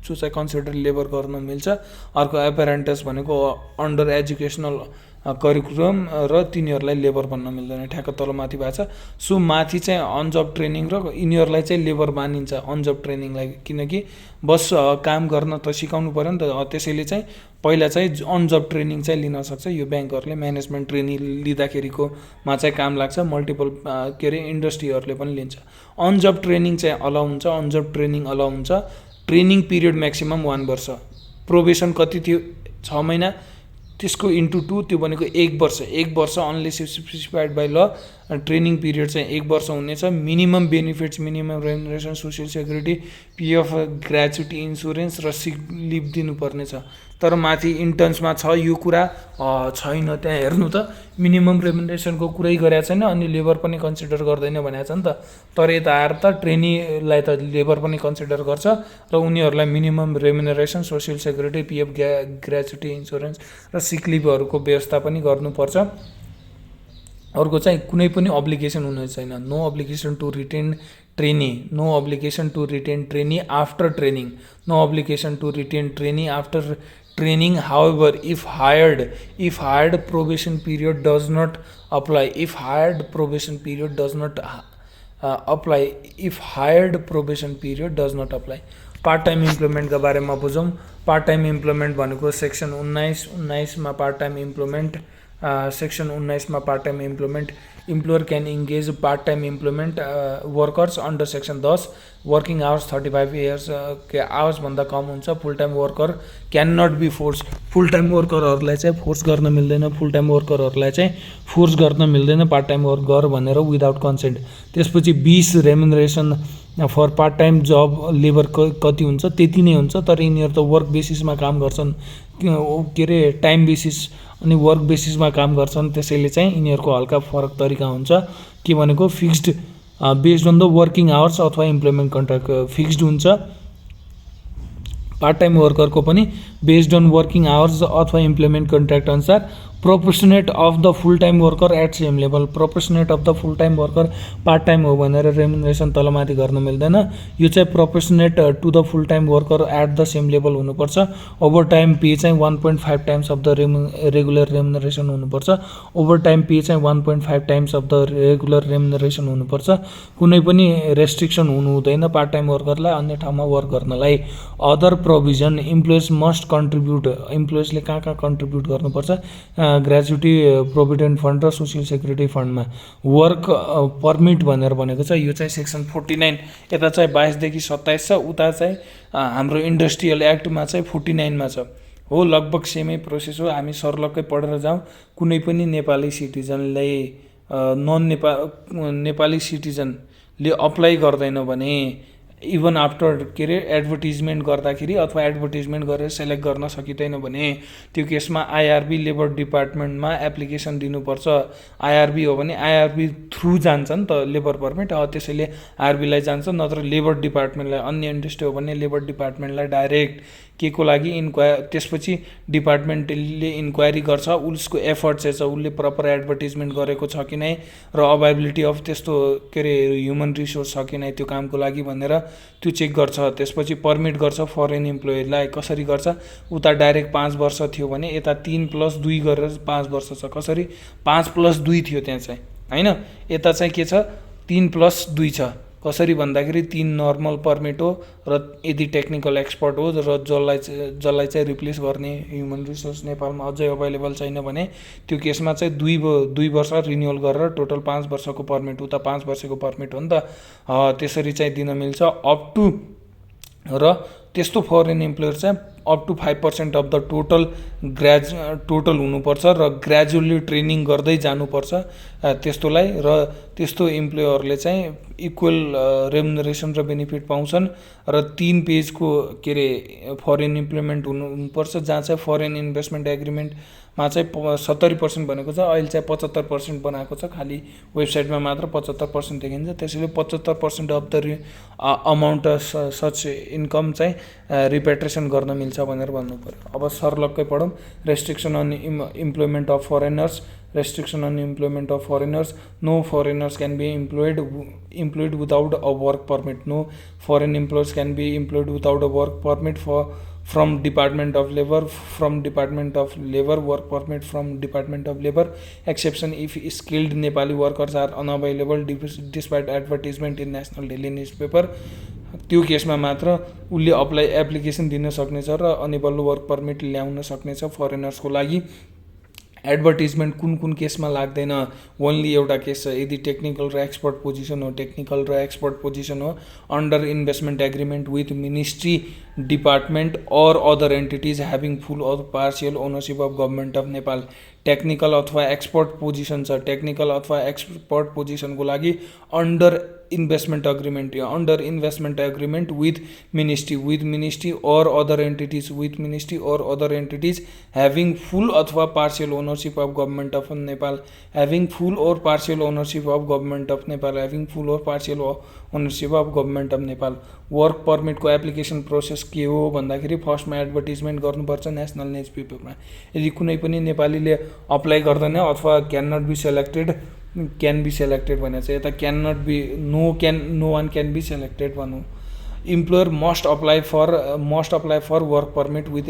जो चाहिँ कन्सिडर लेबर गर्न मिल्छ। अर्को एपेरेन्टस भनेको अन्डर एजुकेसनल करिकुलम र तिनीहरूलाई लेबर भन्न मिल्दैन, ठ्याक्क तलमाथि भएको छ। सो माथि चाहिँ अन जब ट्रेनिङ र यिनीहरूलाई चाहिँ लेबर मानिन्छ अन जब ट्रेनिङलाई, किनकि बस काम गर्न त सिकाउनु पऱ्यो नि त। त्यसैले चाहिँ पहिला चाहिँ अन जब ट्रेनिङ चाहिँ लिन सक्छ यो ब्याङ्कहरूले। म्यानेजमेन्ट ट्रेनिङ लिँदाखेरिकोमा चाहिँ काम लाग्छ, मल्टिपल के अरे इन्डस्ट्रीहरूले पनि लिन्छ। अन जब ट्रेनिङ चाहिँ अलाउ हुन्छ, अन जब ट्रेनिङ अलाउ हुन्छ। ट्रेनिङ पिरियड म्याक्सिमम 1 वर्ष, प्रोबेसन कति थियो 6 महिना, त्यसको इन्टु 2 त्यो भनेको 1 वर्ष। 1 वर्ष unless specified by law training period चाहिँ 1 वर्ष हुनेछ। Minimum benefits, minimum remuneration, social security, PF, gratuity, insurance र सिक लिभ दिनुपर्ने छ। तर माथि इन्टर्न्समा छ यो कुरा छैन, त्यहाँ हेर्नु त मिनिमम रेमुनरेसनको कुरै गरेको छैन, अनि लेबर पनि कन्सिडर गर्दैन भनेको छ नि त। तर यता आएर त ट्रेनीलाई त लेबर पनि कन्सिडर गर्छ र उनीहरूलाई minimum remuneration, social security, PF, gratuity, insurance र सिक लिभहरूको व्यवस्था पनि गर्नुपर्छ। अर्को चाहिँ कुनै पनि अब्लिगेसन हुने छैन, no obligation to retain trainee, no obligation to retain trainee after training, no obligation to retain trainee after training. However, if hired probation period does not apply, if hired probation period does not apply. Part time इम्प्लोइमेन्टका बारेमा बुझौँ। Part time employment भनेको सेक्सन 19 मा part time employment section 19 मा part time employment employer can engage part time employment workers under section 10 working hours 35 years के आवर्सभन्दा कम हुन्छ। Full time worker can not be force, full time वर्करहरूलाई चाहिँ फोर्स गर्न मिल्दैन, फुल टाइम वर्करहरूलाई चाहिँ फोर्स गर्न मिल्दैन पार्ट टाइम वर्क गर भनेर विदाउट कन्सेन्ट। त्यसपछि 20 रेमुनरेसन फर पार्ट टाइम जब लेबर कति हुन्छ त्यति नै हुन्छ, तर यिनीहरू त वर्क बेसिसमा काम गर्छन्, के अरे टाइम बेसिस अनि वर्क बेसिसमा काम गर्छन्, त्यसैले चाहिँ यिनीहरूको हल्का फरक तरिका हुन्छ। के भनेको fixed based on the working hours अथवा इम्प्लोइमेन्ट कन्ट्र्याक्ट फिक्स्ड हुन्छ। पार्ट टाइम वर्करको पनि बेस्ड अन वर्किङ आवर्स अथवा इम्प्लोइमेन्ट कन्ट्र्याक्ट अनुसार proportionate of the full time worker at same level, proportionate of the full time worker part time हो भनेर remuneration तलमाथि गर्न मिल्दैन। यो चाहिँ proportionate to the full time worker at the same level हुनुपर्छ। ओभर टाइम पे चाहिँ 1.5 times of the regular रेमुनरेसन हुनुपर्छ। ओभर टाइम पे चाहिँ 1.5 टाइम्स अफ द रेगुलर रेमुनरेसन हुनुपर्छ। कुनै पनि रेस्ट्रिक्सन हुनु हुँदैन पार्ट टाइम वर्करलाई अन्य ठाउँमा वर्क गर्नलाई। Other provision employees must contribute, इम्प्लोइजले कहाँ कन्ट्रिब्युट गर्नुपर्छ, ग्रेजुटी प्रोभिडेन्ट फन्ड र सोसियल सेक्युरिटी फन्डमा। वर्क पर्मिट भनेर भनेको छ, यो चाहिँ सेक्सन 49 यता चाहिँ 22 देखि 27 छ, उता चाहिँ हाम्रो इन्डस्ट्रियल एक्टमा चाहिँ 49 मा छ। हो लगभग सेमै प्रोसेस हो। हामी सर्लक्कै पढेर जाउँ। कुनै पनि नेपाली सिटिजनले नेपाली सिटिजनले अप्लाई गर्दैन भने इभन आफ्टर के अरे एडभर्टिजमेन्ट गर्दाखेरि अथवा एडभर्टिजमेन्ट गरेर सेलेक्ट गर्न सकिँदैन भने त्यो केसमा आइआरबी लेबर डिपार्टमेन्टमा एप्लिकेसन दिनुपर्छ। आइआरबी हो भने आइआरबी थ्रु जान्छ नि त लेबर पर्मिट, त्यसैले आइआरबीलाई जान्छ, नत्र लेबर डिपार्टमेन्टलाई। अन्य इन्डस्ट्री हो भने लेबर डिपार्टमेन्टलाई डाइरेक्ट के को लागि त्यसपछि डिपार्टमेन्टले इन्क्वायरी गर्छ उसको एफर्ट चाहिँ छ, उसले प्रपर एडभर्टिजमेन्ट गरेको छ कि नै र अभाइबिलिटी अफ त्यस्तो के अरे ह्युमन रिसोर्स छ कि नै त्यो कामको लागि भनेर त्यो चेक गर्छ। त्यसपछि पर्मिट गर्छ फरेन इम्प्लोइलाई। कसरी गर्छ, उता डाइरेक्ट 5 वर्ष थियो भने यता 3+2 गरेर 5 वर्ष छ। कसरी 5+2 थियो त्यहाँ चाहिँ होइन, यता चाहिँ के छ 3+2 छ। कसरी भन्दाखेरि 3 नर्मल पर्मिट हो र यदि टेक्निकल एक्सपर्ट हो र जसलाई चाहिँ रिप्लेस गर्ने ह्युमन रिसोर्स नेपालमा अझै अभाइलेबल छैन भने त्यो केसमा चाहिँ 2 वर्ष रिन्युअल गरेर टोटल 5 वर्षको पर्मिट, उता 5 वर्षको पर्मिट हो नि त, त्यसरी चाहिँ दिन मिल्छ। अप टु र त्यस्तो फरेन इम्प्लोयर चाहिँ up to 5% of the total हुनुपर्छ र ग्रेजुअली ट्रेनिङ गर्दै जानुपर्छ त्यस्तोलाई। र त्यस्तो इम्प्लोयरले चाहिँ इक्वल रेमुनरेसन र बेनिफिट पाउँछन्। र 3 पेजको के अरे फरेन इम्प्लोइमेन्ट हुनुपर्छ, जहाँ चाहिँ फरेन इन्भेस्टमेन्ट एग्रिमेन्टमा चाहिँ 70% भनेको छ, अहिले चाहिँ 75% बनाएको छ। खालि वेबसाइटमा मात्र 75% देखिन्छ। त्यसैले 75% of the amount such income चाहिँ रिपेट्रेसन गर्न मिल्छ भनेर भन्नु पर्यो। अब सर्लक्कै पढौँ। Restriction on employment of foreigners, restriction on employment of foreigners. No foreigners can be employed without a work permit. No foreign employees can be employed without a work permit from Department of Labor, work permit from Department of Labor, exception if skilled Nepali workers are unavailable despite advertisement in National Daily newspaper. त्यो केसमा मात्र उसले application दिन सक्नेछ र unable work permit ल्याउन सक्नेछ फरेनर्सको लागि। एडभर्टिजमेन्ट कुन केसमा लाग्दैन, ओन्ली एउटा केस छ, यदि टेक्निकल र एक्सपर्ट पोजिसन हो, under investment agreement with ministry, department और other entities having full or partial ownership of government of Nepal. Technical अथवा एक्सपर्ट पोजिसन छ, टेक्निकल अथवा एक्सपर्ट पोजिसनको लागि under investment agreement with ministry और अदर एन्टिटिज ह्याभिङ फुल अथवा partial ownership of government of Nepal, work पर्मिटको application process के हो भन्दाखेरि फर्स्टमा एडभर्टिजमेन्ट गर्नुपर्छ नेसनल न्युज पेपरमा। यदि कुनै पनि नेपालीले अप्लाई गर्दैन अथवा क्यान बी सेलेक्टेड भनेको छ, यता no one can be selected भनौँ। Employer must apply for work permit with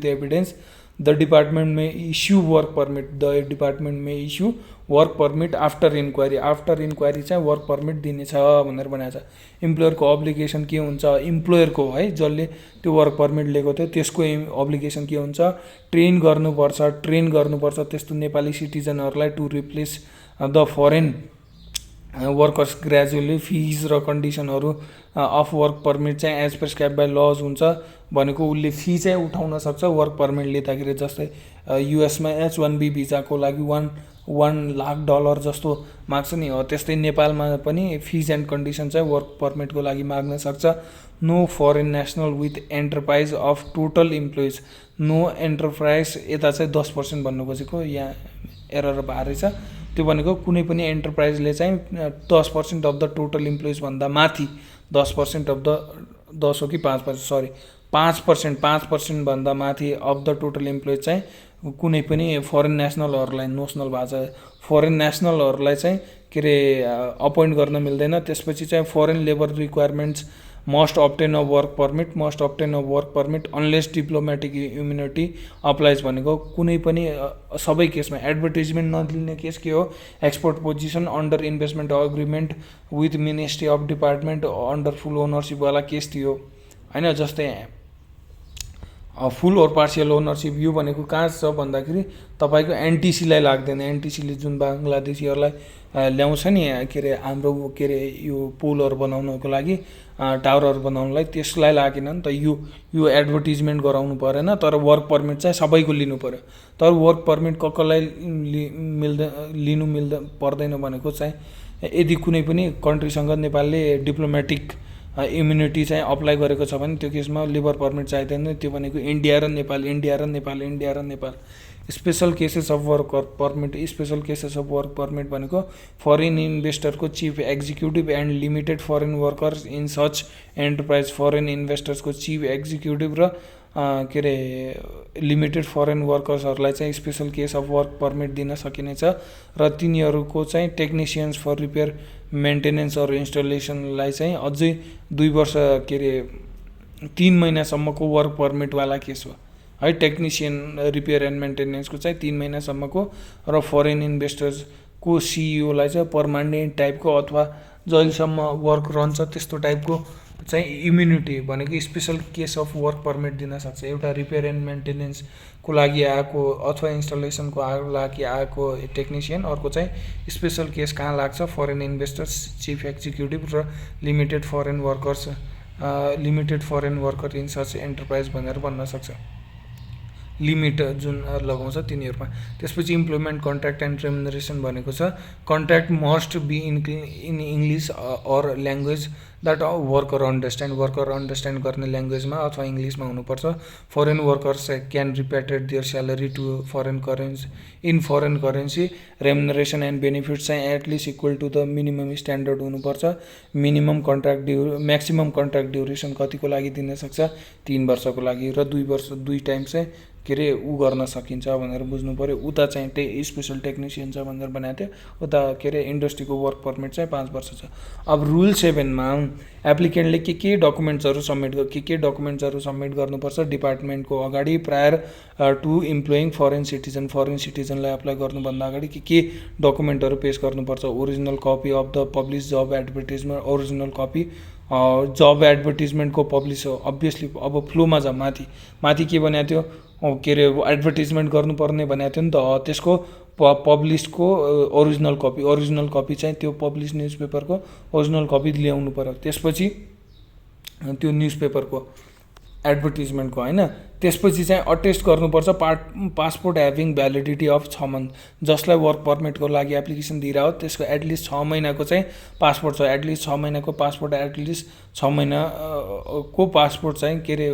evidence, the department may issue work permit, the department may issue work permit after inquiry, after inquiry चाहिँ work permit दिनेछ भनेर भनेको छ। इम्प्लोयरको obligation के हुन्छ, इम्प्लोयरको है जसले त्यो वर्क पर्मिट लिएको थियो त्यसको अब्लिगेसन के हुन्छ, ट्रेन गर्नुपर्छ त्यस्तो नेपाली सिटिजनहरूलाई to replace the foreign workers gradually. Fees र कन्डिसनहरू अफ वर्क पर्मिट चाहिँ एज प्रेस्क्राइब बाई लज हुन्छ भनेको उसले फी चाहिँ उठाउन सक्छ वर्क पर्मिट लिँदाखेरि। जस्तै युएसमा H1B भिजाको लागि $1 जस्तो माग्छ नि, हो त्यस्तै नेपालमा पनि फिज एन्ड कन्डिसन चाहिँ वर्क पर्मिटको लागि माग्न सक्छ। No foreign national with enterprise of total employees, no enterprise यता चाहिँ 10% भन्नु खोजेको, यहाँ एरर भएर छ, त्यो भनेको कुनै पनि एन्टरप्राइजले चाहिँ 10% अफ द टोटल इम्प्लोइज भन्दा माथि 10% अफ द 10 हो कि 5%, सरी 5% भन्दा माथि अफ द टोटल इम्प्लोइज चाहिँ कुनै पनि फरेन नेसनलहरूलाई, नोसनल भाषा फरेन नेसनलहरूलाई चाहिँ के अरे अपोइन्ट गर्न मिल्दैन। त्यसपछि चाहिँ foreign labour requirements must obtain a work permit unless diplomatic immunity applies भनेको कुनै पनि सबै केसमा एडभर्टिजमेन्ट नदिने केस के हो, export position under investment agreement with ministry of department under full ओनरसिपवाला केस थियो होइन। जस्तै फुल ओर पार्सियल ओनरसिप यो भनेको कहाँ छ भन्दाखेरि तपाईँको एनटिसीलाई लाग्दैन, एनटिसीले जुन बङ्गलादेशीहरूलाई ल्याउँछ नि के अरे हाम्रो के अरे यो पुलहरू बनाउनको लागि टावरहरू बनाउनलाई, त्यसलाई लागेन नि त। यो एडभर्टिजमेन्ट गराउनु परेन, तर वर्क पर्मिट चाहिँ सबैको लिनु पऱ्यो। तर वर्क पर्मिट कसलाई लिनु पर्दैन भनेको चाहिँ यदि कुनै पनि कन्ट्रीसँग नेपालले डिप्लोमेटिक इम्युनिटी चाहिँ अप्लाई गरेको छ भने त्यो केसमा लेबर पर्मिट चाहिँदैन। त्यो भनेको इन्डिया र Nepal. Special cases of work permit भनेको फरेन इन्भेस्टरको chief executive and limited foreign workers in such enterprise, foreign इन्भेस्टर्सको चिफ एक्जिक्युटिभ र के अरे लिमिटेड फरेन वर्कर्सहरूलाई चाहिँ special case of work permit दिन सकिनेछ र तिनीहरूको चाहिँ टेक्निसियन्स फर रिपेयर मेन्टेनेन्स अरू इन्स्टलेसनलाई चाहिँ अझै 2 वर्ष के अरे 3 महिनासम्मको वर्क पर्मिटवाला केस हो है। टेक्निसियन रिपेयर एन्ड मेन्टेनेन्सको चाहिँ 3 महिनासम्मको र फरेन इन्भेस्टर्सको सिइओलाई चाहिँ पर्मानेन्ट टाइपको अथवा जहिलेसम्म वर्क रहन्छ त्यस्तो टाइपको चाहिँ इम्युनिटी भनेको special case of work permit दिन सक्छ। एउटा रिपेयर एन्ड मेन्टेनेन्सको लागि आएको अथवा इन्स्टलेसनको लागि आएको टेक्निसियन, अर्को चाहिँ स्पेसल केस कहाँ लाग्छ फरेन इन्भेस्टर्स, चिफ एक्जिक्युटिभ र limited foreign worker in such enterprise भनेर भन्न सक्छ, लिमिट जुन लगाउँछ तिनीहरूमा। त्यसपछि इम्प्लोइमेन्ट कन्ट्र्याक्ट एन्ड रेम्युनरेसन भनेको छ contract must be in English or language that worker understand गर्ने ल्याङ्ग्वेजमा अथवा इङ्ग्लिसमा हुनुपर्छ। Foreign workers can repatriate their salary to foreign currency. Remuneration and benefits चाहिँ at least equal to the minimum standard हुनुपर्छ। Maximum contract duration कतिको लागि दिन सक्छ, 3 वर्षको लागि र 2 टाइम चाहिँ के अरे गर्न सकिन्छ भनेर बुझ्नु पऱ्यो। उता चाहिँ स्पेसल टेक्निसियन छ भनेर बनाएको थियो, उता के अरे इन्डस्ट्रीको वर्क पर्मिट चाहिँ 5 वर्ष छ। अब रुल 7मा एप्लिकेन्टले के डकुमेन्ट्सहरू सब्मिट गर्नुपर्छ डिपार्टमेन्टको अगाडि प्रायर टु इम्प्लोइङ फरेन सिटिजनलाई अप्लाई गर्नुभन्दा अगाडि के डकुमेन्टहरू पेश गर्नुपर्छ। Original copy of the publish job advertisement, original copy job एडभर्टिजमेन्टको पब्लिस हो अभियसली। अब फ्लोमा जा माथि के भनेको थियो के अरे एडभर्टिजमेन्ट गर्नुपर्ने भनेको थियो नि त, त्यसको पब्लिसको ओरिजिनल कपी चाहिँ त्यो पब्लिस न्युजपेपरको ओरिजिनल कपी ल्याउनु पर्यो। त्यसपछि त्यो न्युजपेपरको एडभर्टिजमेन्टको होइन, त्यसपछि चाहिँ अटेस्ट गर्नुपर्छ passport having validity of 6 month. जसलाई वर्क पर्मिटको लागि एप्लिकेसन दिइरह त्यसको एटलिस्ट 6 महिनाको चाहिँ पासपोर्ट छ, एटलिस्ट 6 महिनाको पासपोर्ट, एटलिस्ट 6 महिनाको पासपोर्ट चाहिँ के अरे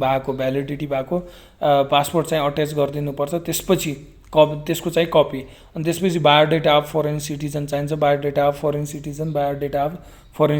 भएको भ्यालिडिटी भएको पासपोर्ट चाहिँ अट्याच गरिदिनुपर्छ। त्यसपछि त्यसको चाहिँ कपी, अनि त्यसपछि बायोडेटा अफ फरेन सिटिजन चाहिन्छ, बायोडेटा अफ फरेन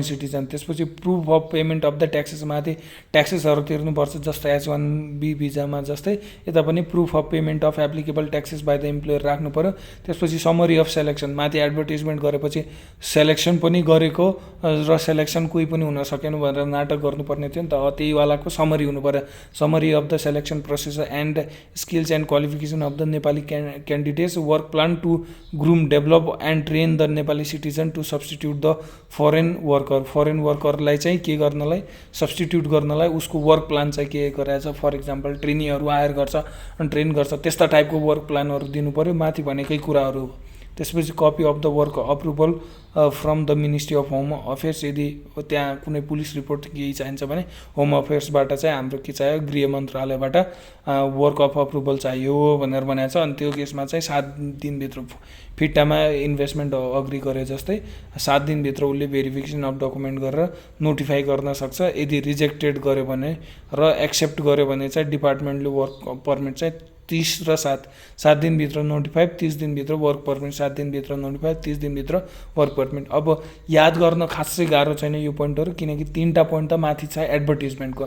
सिटिजन। त्यसपछि proof of payment of the taxes, माथि ट्याक्सेसहरू तिर्नुपर्छ जस्तै H1B भिजामा जस्तै यता पनि proof of payment of applicable taxes by the employer राख्नु पऱ्यो। त्यसपछि समरी अफ सेलेक्सन, माथि एडभर्टिजमेन्ट गरेपछि सेलेक्सन पनि गरेको र सेलेक्सन कोही पनि हुन सकेन भनेर नाटक गर्नुपर्ने थियो नि त। त्यहीवालाको समरी हुनु पर्यो, summary of the selection process and skills and qualification of the Nepali candidates, work plan to groom develop and train the Nepali citizen to substitute the foreign worker. Foreign वर्करलाई चाहिँ के गर्नलाई, सब्स्टिट्युट गर्नलाई उसको वर्क प्लान चाहिँ के गराएछ, फर इक्जाम्पल ट्रेनीहरू हायर गर्छ अनि ट्रेन गर्छ, त्यस्ता टाइपको वर्क प्लानहरू दिनु पऱ्यो, माथि भनेकै कुराहरू। त्यसपछि copy of the work approval from the ministry of home affairs, यदि त्यहाँ कुनै पुलिस रिपोर्ट केही चाहिन्छ भने होम अफेयर्सबाट चाहिँ हाम्रो के चाहियो, गृह मन्त्रालयबाट वर्क अफ अप्रुभल चाहियो भनेर भनेको छ। अनि त्यो केसमा चाहिँ 7 दिनभित्र फिट्टामा इन्भेस्टमेन्ट अग्री गरे जस्तै 7 दिनभित्र उसले भेरिफिकेसन अफ डकुमेन्ट गरेर नोटिफाई गर्न सक्छ। यदि रिजेक्टेड गर्यो भने र एक्सेप्ट गर्यो भने चाहिँ डिपार्टमेन्टले वर्क पर्मिट चाहिँ 30 र 7 दिनभित्र नोटिफाई, 30 दिनभित्र वर्क पर्मिट, 7 दिनभित्र नोटिफाई, 30 दिनभित्र वर्क पर्मिट। अब याद गर्न खासै गाह्रो छैन यो पोइन्टहरू, किनकि 3टा पोइन्ट त माथि छ एडभर्टिजमेन्टको,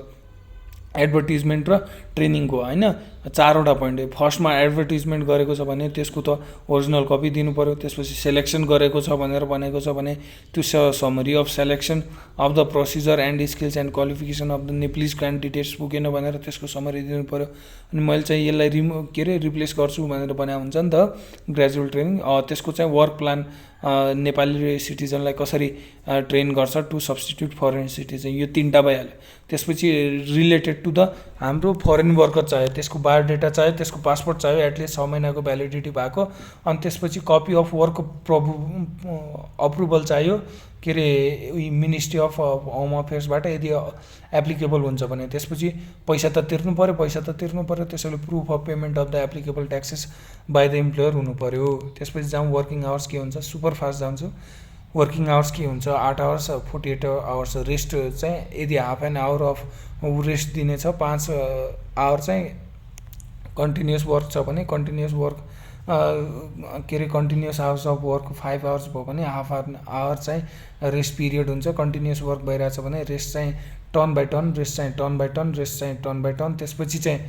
एडभर्टिजमेन्ट र ट्रेनिङको होइन, 4वटा पोइन्ट। फर्स्टमा एडभर्टिजमेन्ट गरेको छ भने त्यसको त ओरिजिनल कपी दिनु पऱ्यो। त्यसपछि सेलेक्सन गरेको छ भनेर भनेको छ भने त्यो summary of selection of the procedure and skills and qualification of the Nepalese candidates पुगेन भनेर त्यसको समरी दिनु पऱ्यो। अनि मैले चाहिँ यसलाई रिप्लेस गर्छु भनेर भने हुन्छ नि त ग्रेजुअल ट्रेनिङ, त्यसको चाहिँ वर्क प्लान नेपाली सिटिजनलाई कसरी ट्रेन गर्छ टु सब्स्टिट्युट फरेन सिटिजन, यो 3टा भइहाल्यो। त्यसपछि रिलेटेड टु द हाम्रो फरेन वर्कर चाहियो, त्यसको बायोडेटा चाहियो, त्यसको पासपोर्ट चाहियो, एटलिस्ट 6 महिनाको भ्यालिडिटी भएको। अनि त्यसपछि कपी अफ वर्क अप्रुभल चाहियो, के अरे मिनिस्ट्री अफ होम अफेयर्सबाट यदि एप्लिकेबल हुन्छ भने। त्यसपछि पैसा त तिर्नु पऱ्यो, त्यसैले proof of payment of the applicable taxes by the employer हुनु पऱ्यो। त्यसपछि जाउँ वर्किङ आवर्स के हुन्छ, सुपर फास्ट जान्छु। वर्किङ आवर्स के हुन्छ, 8 आवर्स 48 आवर्स, रेस्ट चाहिँ यदि half an hour of rest दिनेछ, 5 आवर चाहिँ कन्टिन्युस वर्क छ भने continuous work continuous hours of work 5 hours भयो भने हाफ आवर चाहिँ रेस्ट पिरियड हुन्छ। कन्टिन्युस वर्क भइरहेछ भने रेस्ट चाहिँ टर्न बाई टर्न, रेस्ट चाहिँ टर्न बाई टर्न, रेस्ट चाहिँ टर्न बाई टर्न। त्यसपछि चाहिँ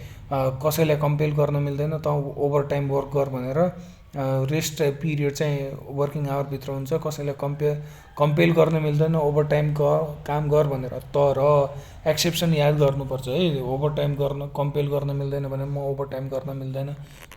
कसैलाई कम्पेल गर्न मिल्दैन त ओभर टाइम वर्क गर भनेर, रेस्ट पिरियड चाहिँ वर्किङ आवरभित्र हुन्छ, कसैलाई कम्पेल गर्न मिल्दैन ओभर टाइम काम गर भनेर। तर एक्सेप्सन याद गर्नुपर्छ है, ओभर टाइम गर्न कम्पेल गर्न मिल्दैन भने म ओभर टाइम गर्न मिल्दैन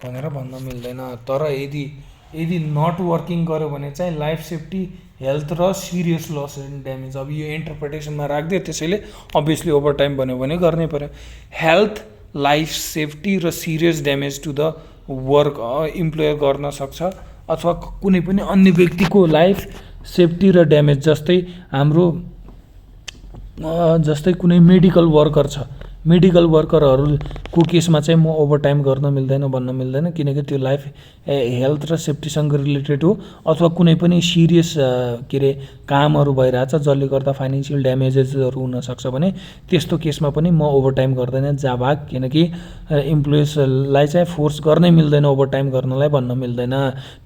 भनेर भन्न मिल्दैन। तर यदि नट वर्किङ गर्यो भने चाहिँ लाइफ सेफ्टी, हेल्थ र सिरियस लस एन्ड ड्यामेज, अब यो इन्टरप्रिटेसनमा राखिदियो, त्यसैले अभियसली ओभर टाइम भन्यो भने गर्नै पऱ्यो। हेल्थ, लाइफ सेफ्टी र serious damage to the work employer गर्न सक्छ, अथवा कुनै पनि अन्य व्यक्तिको लाइफ सेफ्टी र ड्यामेज, जस्तै कुनै मेडिकल वर्कर छ, मेडिकल वर्करहरूको केसमा चाहिँ म ओभर टाइम गर्न मिल्दैन भन्न मिल्दैन, किनकि त्यो लाइफ हेल्थ र सेफ्टीसँग रिलेटेड हो, अथवा कुनै पनि सिरियस कामहरू भइरहेछ जसले गर्दा फाइनेन्सियल ड्यामेजेसहरू हुनसक्छ भने त्यस्तो केसमा पनि म ओभर टाइम गर्दैन जाभाग, किनकि इम्प्लोइजलाई चाहिँ फोर्स गर्नै मिल्दैन ओभर टाइम गर्नलाई भन्न मिल्दैन।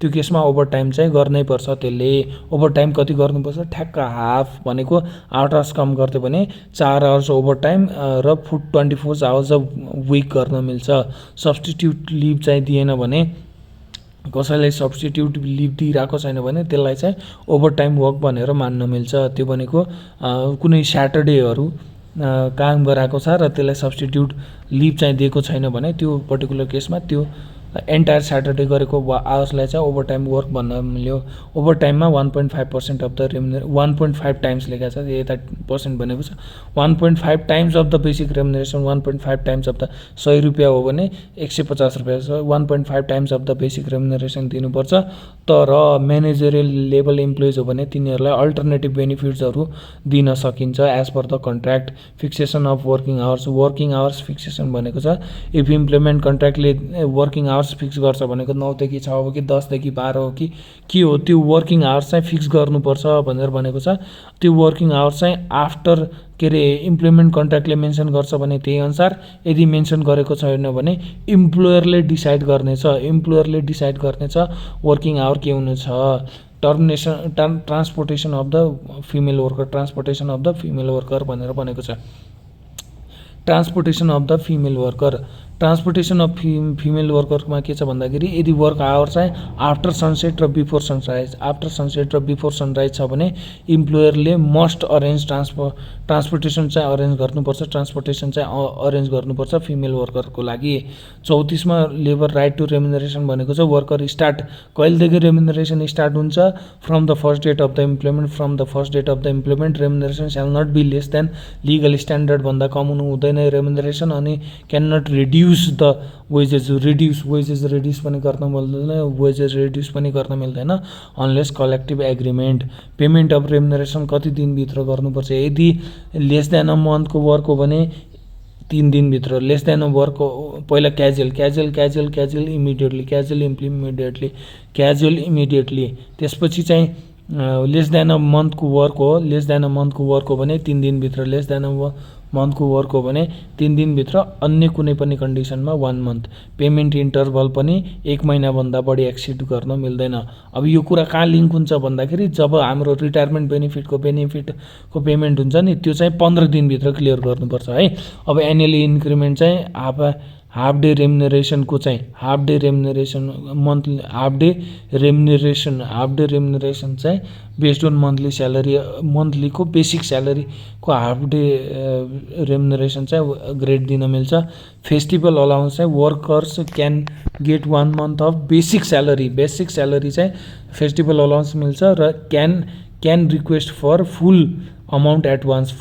त्यो केसमा ओभर टाइम चाहिँ गर्नै पर्छ। त्यसले ओभर टाइम कति गर्नुपर्छ, ठ्याक्क हाफ भनेको 8 आवर्स कम गर्थ्यो भने 4 आवर्स ओभर टाइम र 24 आवर्स अ विक गर्न मिल्छ। सब्स्टिट्युट लिभ चाहिँ दिएन भने, कसैलाई सब्स्टिट्युट लिभ दिइरहेको छैन भने त्यसलाई चाहिँ ओभर टाइम वर्क भनेर मान्न मिल्छ। त्यो भनेको कुनै स्याटरडेहरू काम गराएको छ र त्यसलाई सब्स्टिट्युट लिभ चाहिँ दिएको छैन भने त्यो पर्टिकुलर केसमा त्यो एन्टायर स्याटरडे गरेको आवर्सलाई चाहिँ ओभर टाइम वर्क भन्न मिल्यो। ओभर टाइममा 1.5% अफ द 1.5 टाइम्स लेखेको छ, यता पर्सेन्ट भनेको छ 1.5 times of the basic remuneration, 1.5 times of the 100 रुपियाँ हो भने 150 रुपियाँ छ, 1.5 times of the basic remuneration दिनुपर्छ। तर म्यानेजरियल लेभल इम्प्लोइज हो भने तिनीहरूलाई अल्टरनेटिभ बेनिफिट्सहरू दिन सकिन्छ as per the contract. Fixation of working hours fixation भनेको छ, इफ इम्प्लोइमेन्ट कन्ट्र्याक्टले वर्किङ आवर्स फिक्स गर्छ भनेको 9 देखि 6 हो कि 10 देखि 12 हो कि के हो, त्यो वर्किङ आवर्स चाहिँ फिक्स गर्नुपर्छ भनेर भनेको छ। त्यो वर्किङ आवर्स चाहिँ आफ्टर इम्प्लोइमेन्ट कन्ट्र्याक्टले मेन्सन गर्छ भने त्यही अनुसार, यदि मेन्सन गरेको छैन भने इम्प्लोयरले डिसाइड गर्नेछ वर्किङ आवर के हुनु छ। Transportation of the female worker भनेर भनेको छ। Transportation of the female worker transportation of female वर्करमा के छ भन्दाखेरि यदि वर्क आवर चाहिँ आफ्टर सनसेट र बिफोर सनराइज र बिफोर सनराइज छ भने इम्प्लोयरले मस्ट अरेन्ज ट्रान्सपोर्टेसन चाहिँ अरेन्ज गर्नुपर्छ, ट्रान्सपोर्टेसन चाहिँ अरेन्ज गर्नुपर्छ फिमेल वर्करको लागि। 34 मा लेबर राइट टु रेम्युनरेसन भनेको छ वर्कर स्टार्ट कहिलेदेखि रेम्युनरेसन स्टार्ट हुन्छ, from the first date of the employment. From the first date of the employment remuneration shall not be less than legal standard भन्दा कम हुनु हुँदैन रेम्युनरेसन, अनि can not reduce the wages. Wages reduce पनि गर्न मिल्दैन, wages reduce पनि गर्न मिल्दैन unless collective agreement. Payment of remuneration कति दिनभित्र गर्नुपर्छ, यदि लेस देन अ मन्थको वर्क हो भने 3 दिनभित्र, लेस देन अ वर्क पहिला क्याजुअल इमिडिएटली, त्यसपछि चाहिँ लेस देन अ मन्थको वर्क हो भने 3 दिनभित्र, लेस देन अ मन्थको वर्क हो भने 3 दिनभित्र, अन्य कुनै पनि कन्डिसनमा 1 मन्थ। पेमेन्ट इन्टरभल पनि 1 महिनाभन्दा बढी एक्सिड गर्न मिल्दैन। अब यो कुरा कहाँ लिङ्क हुन्छ भन्दाखेरि जब हाम्रो रिटायरमेन्ट बेनिफिटको पेमेन्ट हुन्छ नि, त्यो चाहिँ 15 दिनभित्र क्लियर गर्नुपर्छ है। अब एनुअली इन्क्रिमेन्ट चाहिँ हाफ डे रेम्युनरेसनको चाहिँ हाफ डे रेम्युनरेसन चाहिँ बेस्ड अन मन्थली स्यालेरी, मन्थलीको बेसिक स्यालेरीको हाफ डे रेम्युनरेसन चाहिँ ग्रेड दिन मिल्छ। फेस्टिभल अलाउन्स चाहिँ workers can get 1 month of basic salary चाहिँ फेस्टिभल अलाउन्स मिल्छ, र can request for full amount at once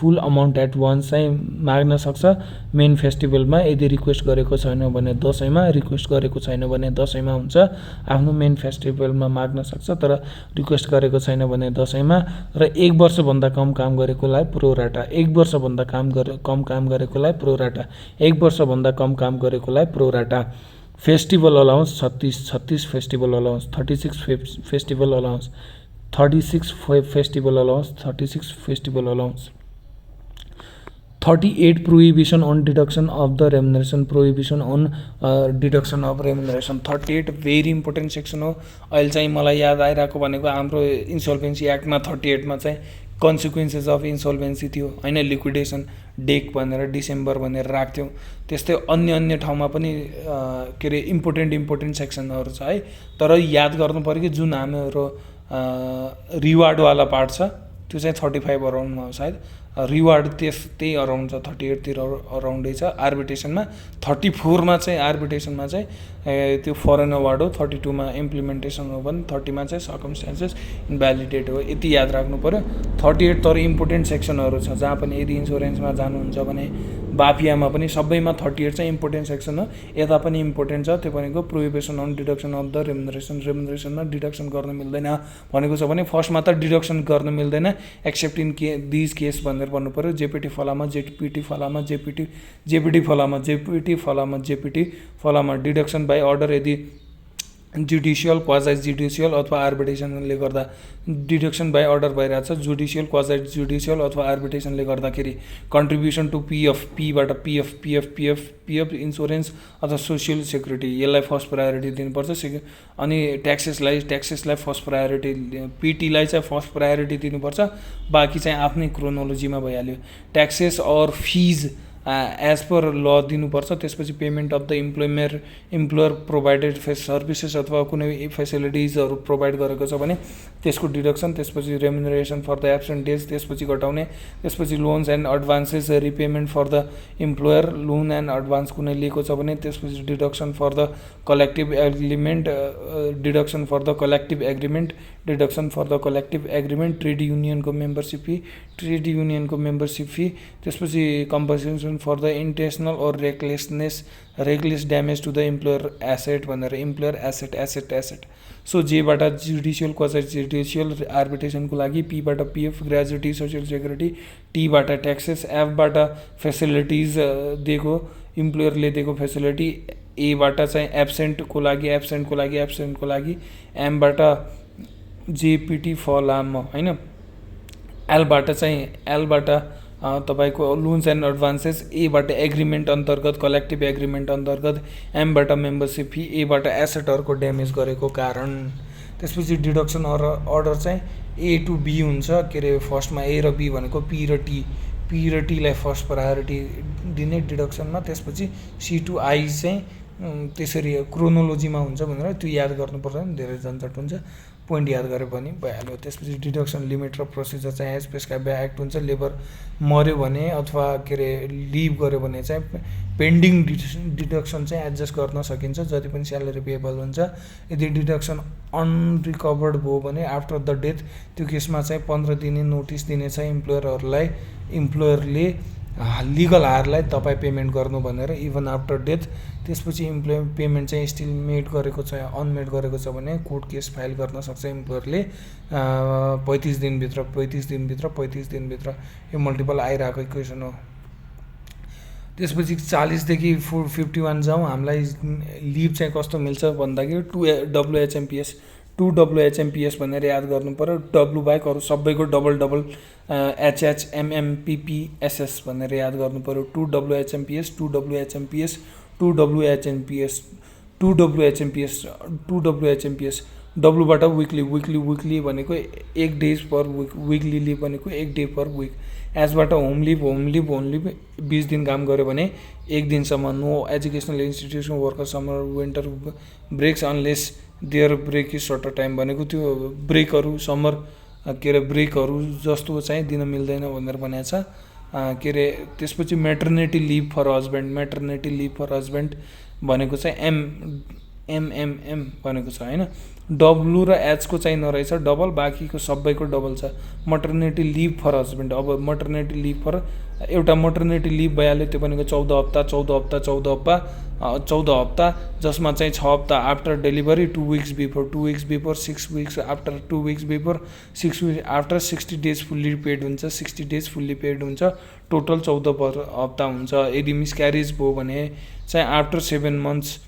चाहिँ माग्न सक्छ मेन फेस्टिभलमा। यदि रिक्वेस्ट गरेको छैन भने दसैँमा, रिक्वेस्ट गरेको छैन भने दसैँमा हुन्छ, आफ्नो मेन फेस्टिभलमा माग्न सक्छ, तर रिक्वेस्ट गरेको छैन भने दसैँमा। र 1 वर्षभन्दा कम काम गरेकोलाई प्रोराटा, 1 वर्षभन्दा कम काम गरेकोलाई प्रोराटा, 1 वर्षभन्दा कम काम गरेकोलाई pro rata. Festival allowance 36 festival allowance, 36 festival allowance, 36 festival allowance. 38 prohibition on deduction of the remuneration, prohibition on deduction of remuneration. 38 very important section हो। अहिले चाहिँ मलाई याद आइरहेको भनेको हाम्रो इन्सल्भेन्सी एक्टमा 38 मा चाहिँ कन्सिक्वेन्सेस अफ इन्सल्भेन्सी थियो होइन, लिक्विडेसन डेक भनेर डिसेम्बर भनेर राख्थ्यौँ। त्यस्तै अन्य ठाउँमा पनि के अरे इम्पोर्टेन्ट सेक्सनहरू छ है। तर याद गर्नु पऱ्यो कि जुन हाम्रो रिवार्डवाला पार्ट छ त्यो चाहिँ 35 अराउन्डमा हो सायद, रिवार्ड त्यही अराउन्ड छ, 38 तिर अराउन्डै छ। आर्बिट्रेसनमा 34 मा चाहिँ आर्बिट्रेसनमा चाहिँ त्यो फरेन अवार्ड हो, 32 मा इम्प्लिमेन्टेसन हो भने 30 मा चाहिँ सर्कमस्टान्सेस इन्भ्यालिडेट हो। यति याद राख्नु पऱ्यो। 38 तर इम्पोर्टेन्ट सेक्सनहरू छ, जहाँ पनि यदि इन्सुरेन्समा जानुहुन्छ भने बाफियामा पनि सबैमा 38 चाहिँ इम्पोर्टेन्ट सेक्सन हो। यता पनि इम्पोर्टेन्ट छ, त्यो भनेको prohibition on deduction of the रेम्युनरेसनमा डिडक्सन गर्न मिल्दैन भनेको छ भने फर्स्टमा त डिडक्सन गर्न मिल्दैन एक्सेप्ट इन दिज केस भनेर भन्नु पऱ्यो। जेपिटी फलामा डिडक्सन बाई अर्डर यदि जुडिसियल, क्वाजाइ जुडिसियल अथवा आर्बिट्रेसनले गर्दा, डिडक्सन बाई अर्डर भइरहेछ, जुडिसियल, क्वाजाइ जुडिसियल अथवा आर्बिट्रेसनले गर्दाखेरि कन्ट्रिब्युसन टु पीबाट पिएफ इन्सुरेन्स अथवा सोसियल सेक्युरिटी, यसलाई फर्स्ट प्रायोरिटी दिनुपर्छ। अनि ट्याक्सेसलाई फर्स्ट प्रायोरिटी, पिटीलाई चाहिँ फर्स्ट प्रायोरिटी दिनुपर्छ, बाँकी चाहिँ आफ्नै क्रोनोलोजीमा भइहाल्यो। Taxes or fees as per law दिनुपर्छ। त्यसपछि payment of the employer provided services अथवा कुनै फेसिलिटिजहरू प्रोभाइड गरेको छ भने त्यसको डिडक्सन, त्यसपछि remuneration for the absent days त्यसपछि घटाउने, त्यसपछि loans and advances repayment for the employer, loan and advance कुनै लिएको छ भने त्यसपछि deduction for the collective agreement, deduction for the collective agreement, trade युनियनको मेम्बरसिप फी, त्यसपछि compensation for the intentional or reckless damage to the employer asset भनेर, employer asset. So जेबाट judicial, quasi judicial आर्बिट्रेसनको लागि, पीबाट पिएफ ग्रेजुटी सोसियल सेक्युरिटी, टीबाट taxes, एफबाट facilities दिएको इम्प्लोयरले दिएको फेसिलिटी, एबाट चाहिँ एब्सेन्टको लागि, एमबाट जेपिटी फलाम होइन, एलबाट तपाईँको लोन्स एन्ड एडभान्सेस, एबाट एग्रिमेन्ट अन्तर्गत, कलेक्टिभ एग्रिमेन्ट अन्तर्गत, एमबाट मेम्बरसिप फी, एबाट एसेटहरूको ड्यामेज गरेको कारण। त्यसपछि डिडक्सन अर्डर चाहिँ ए टु बी हुन्छ, के अरे फर्स्टमा ए र बी भनेको पी र पिरियडीलाई फर्स्ट प्रायोरिटी दिने डिडक्सनमा, त्यसपछि C2I चाहिँ त्यसरी क्रोनोलोजीमा हुन्छ भनेर त्यो याद गर्नु पर्दैन, धेरै झन्झट हुन्छ, पोइन्ट याद गरे पनि भइहाल्यो। त्यसपछि डिडक्सन लिमिट र प्रोसिजर चाहिँ एज प्रेस्क्राइब बाइ एक्ट हुन्छ। लेबर मऱ्यो भने अथवा के अरे लिभ गऱ्यो भने चाहिँ पेन्डिङ डिडक्सन चाहिँ एडजस्ट गर्न सकिन्छ जति पनि स्यालेरी पेएबल हुन्छ। यदि डिडक्सन अनरिकभर्ड भयो भने आफ्टर द डेथ त्यो केसमा चाहिँ 15 दिने नोटिस दिने चाहिँ इम्प्लोयरले लिगल हायरलाई तपाईँ पेमेन्ट गर्नु भनेर इभन आफ्टर डेथ। त्यसपछि पेमेन्ट चाहिँ स्टिल मेड गरेको छ अनमेड गरेको छ भने कोर्ट केस फाइल गर्न सक्छ इम्प्लोयरले 35 दिनभित्र। यो मल्टिपल आइरहेको इक्वेसन हो। त्यसपछि 40 देखि 51 जाउँ। हामीलाई लिभ चाहिँ कस्तो मिल्छ भन्दाखेरि 2 2 WHMPS भनेर याद गर्नु पर्यो। डब्लु बाहेक अरू सबैको डबल HHMMPPSS भनेर याद गर्नु पर्यो। 2 WHMPS 2 WHMPS 2 WHMPS 2 WHMPS 2 WHMPS। डब्लुबाट weekly भनेको 1 days per week, weekly leave भनेको 1 डे पर विक। एजबाट होम लिभ 20 दिन काम गऱ्यो भने 1 दिनसम्म। No educational institution worker summer winter breaks unless there break is shorter time भनेको त्यो ब्रेकहरू समर के अरे ब्रेकहरू जस्तो चाहिँ दिन मिल्दैन भनेर भनेको छ के अरे। त्यसपछि मेटर्निटी लिभ फर हस्बेन्ड भनेको चाहिँ एमएमएम भनेको छ हैन। डब्लु र एचको चाहिँ नरहेछ डबल, बाँकीको सबैको डबल छ। मटर्निटी लिभ फर हस्बेन्ड, अब मटर्निटी लिभ फर एउटा मटर्निटी लिभ भइहाल्यो, त्यो भनेको 14 हप्ता जसमा चाहिँ 6 हप्ता after delivery, 2 weeks before 6 weeks after, 2 weeks before 6 weeks after, 60 days fully paid हुन्छ, 60 डेज फुल्ली पेड हुन्छ, टोटल 14 हप्ता हुन्छ। यदि मिसक्यारेज भयो भने चाहिँ आफ्टर 7 मन्थ्स।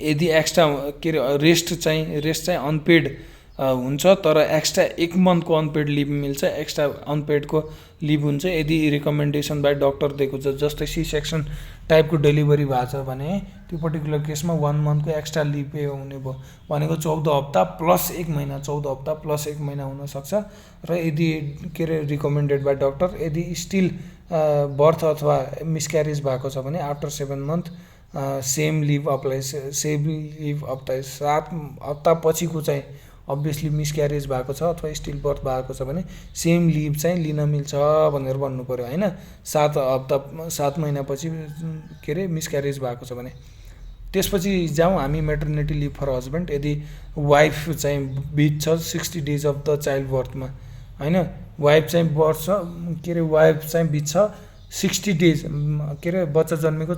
यदि एक्स्ट्रा के अरे रेस्ट चाहिँ अनपेड हुन्छ तर एक्स्ट्रा 1 मन्थको अनपेड लिभ मिल्छ, एक्स्ट्रा अनपेडको लिभ हुन्छ यदि रिकमेन्डेसन बाई डक्टर दिएको छ। जस्तै सी सेक्सन टाइपको डेलिभरी भएको छ भने त्यो पर्टिकुलर केसमा 1 मन्थको एक्स्ट्रा लिभ हुने भयो भनेको 14 हप्ता प्लस 1 महिना, 14 हप्ता प्लस 1 महिना हुनसक्छ। र यदि के अरे रिकमेन्डेड बाई डक्टर, यदि स्टिल बर्थ अथवा मिसक्यारेज भएको छ भने after 7 month same leave apply 7 हप्ता पछिको चाहिँ अभियसली मिसक्यारेज भएको छ अथवा स्टिल बर्थ भएको छ भने सेम लिभ चाहिँ लिन मिल्छ भनेर भन्नु पर्यो हैन। 7 महिनापछि के अरे मिसक्यारेज भएको छ भने। त्यसपछि जाउँ हामी मेटर्निटी लिभ फर हस्बेन्ड। यदि वाइफ चाहिँ बित्छ 60 डेज अफ द चाइल्ड बर्थमा हैन, वाइफ चाहिँ बित्छ 60 डेज के अरे बच्चा जन्मेको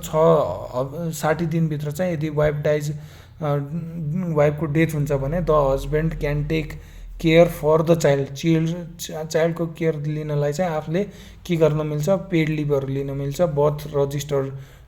60 दिनभित्र चाहिँ यदि वाइफ डाइज, वाइफको डेथ हुन्छ भने the husband can take care for the चाइल्डको केयर लिनलाई चाहिँ आफूले के गर्न मिल्छ, पेड लिभहरू लिन मिल्छ।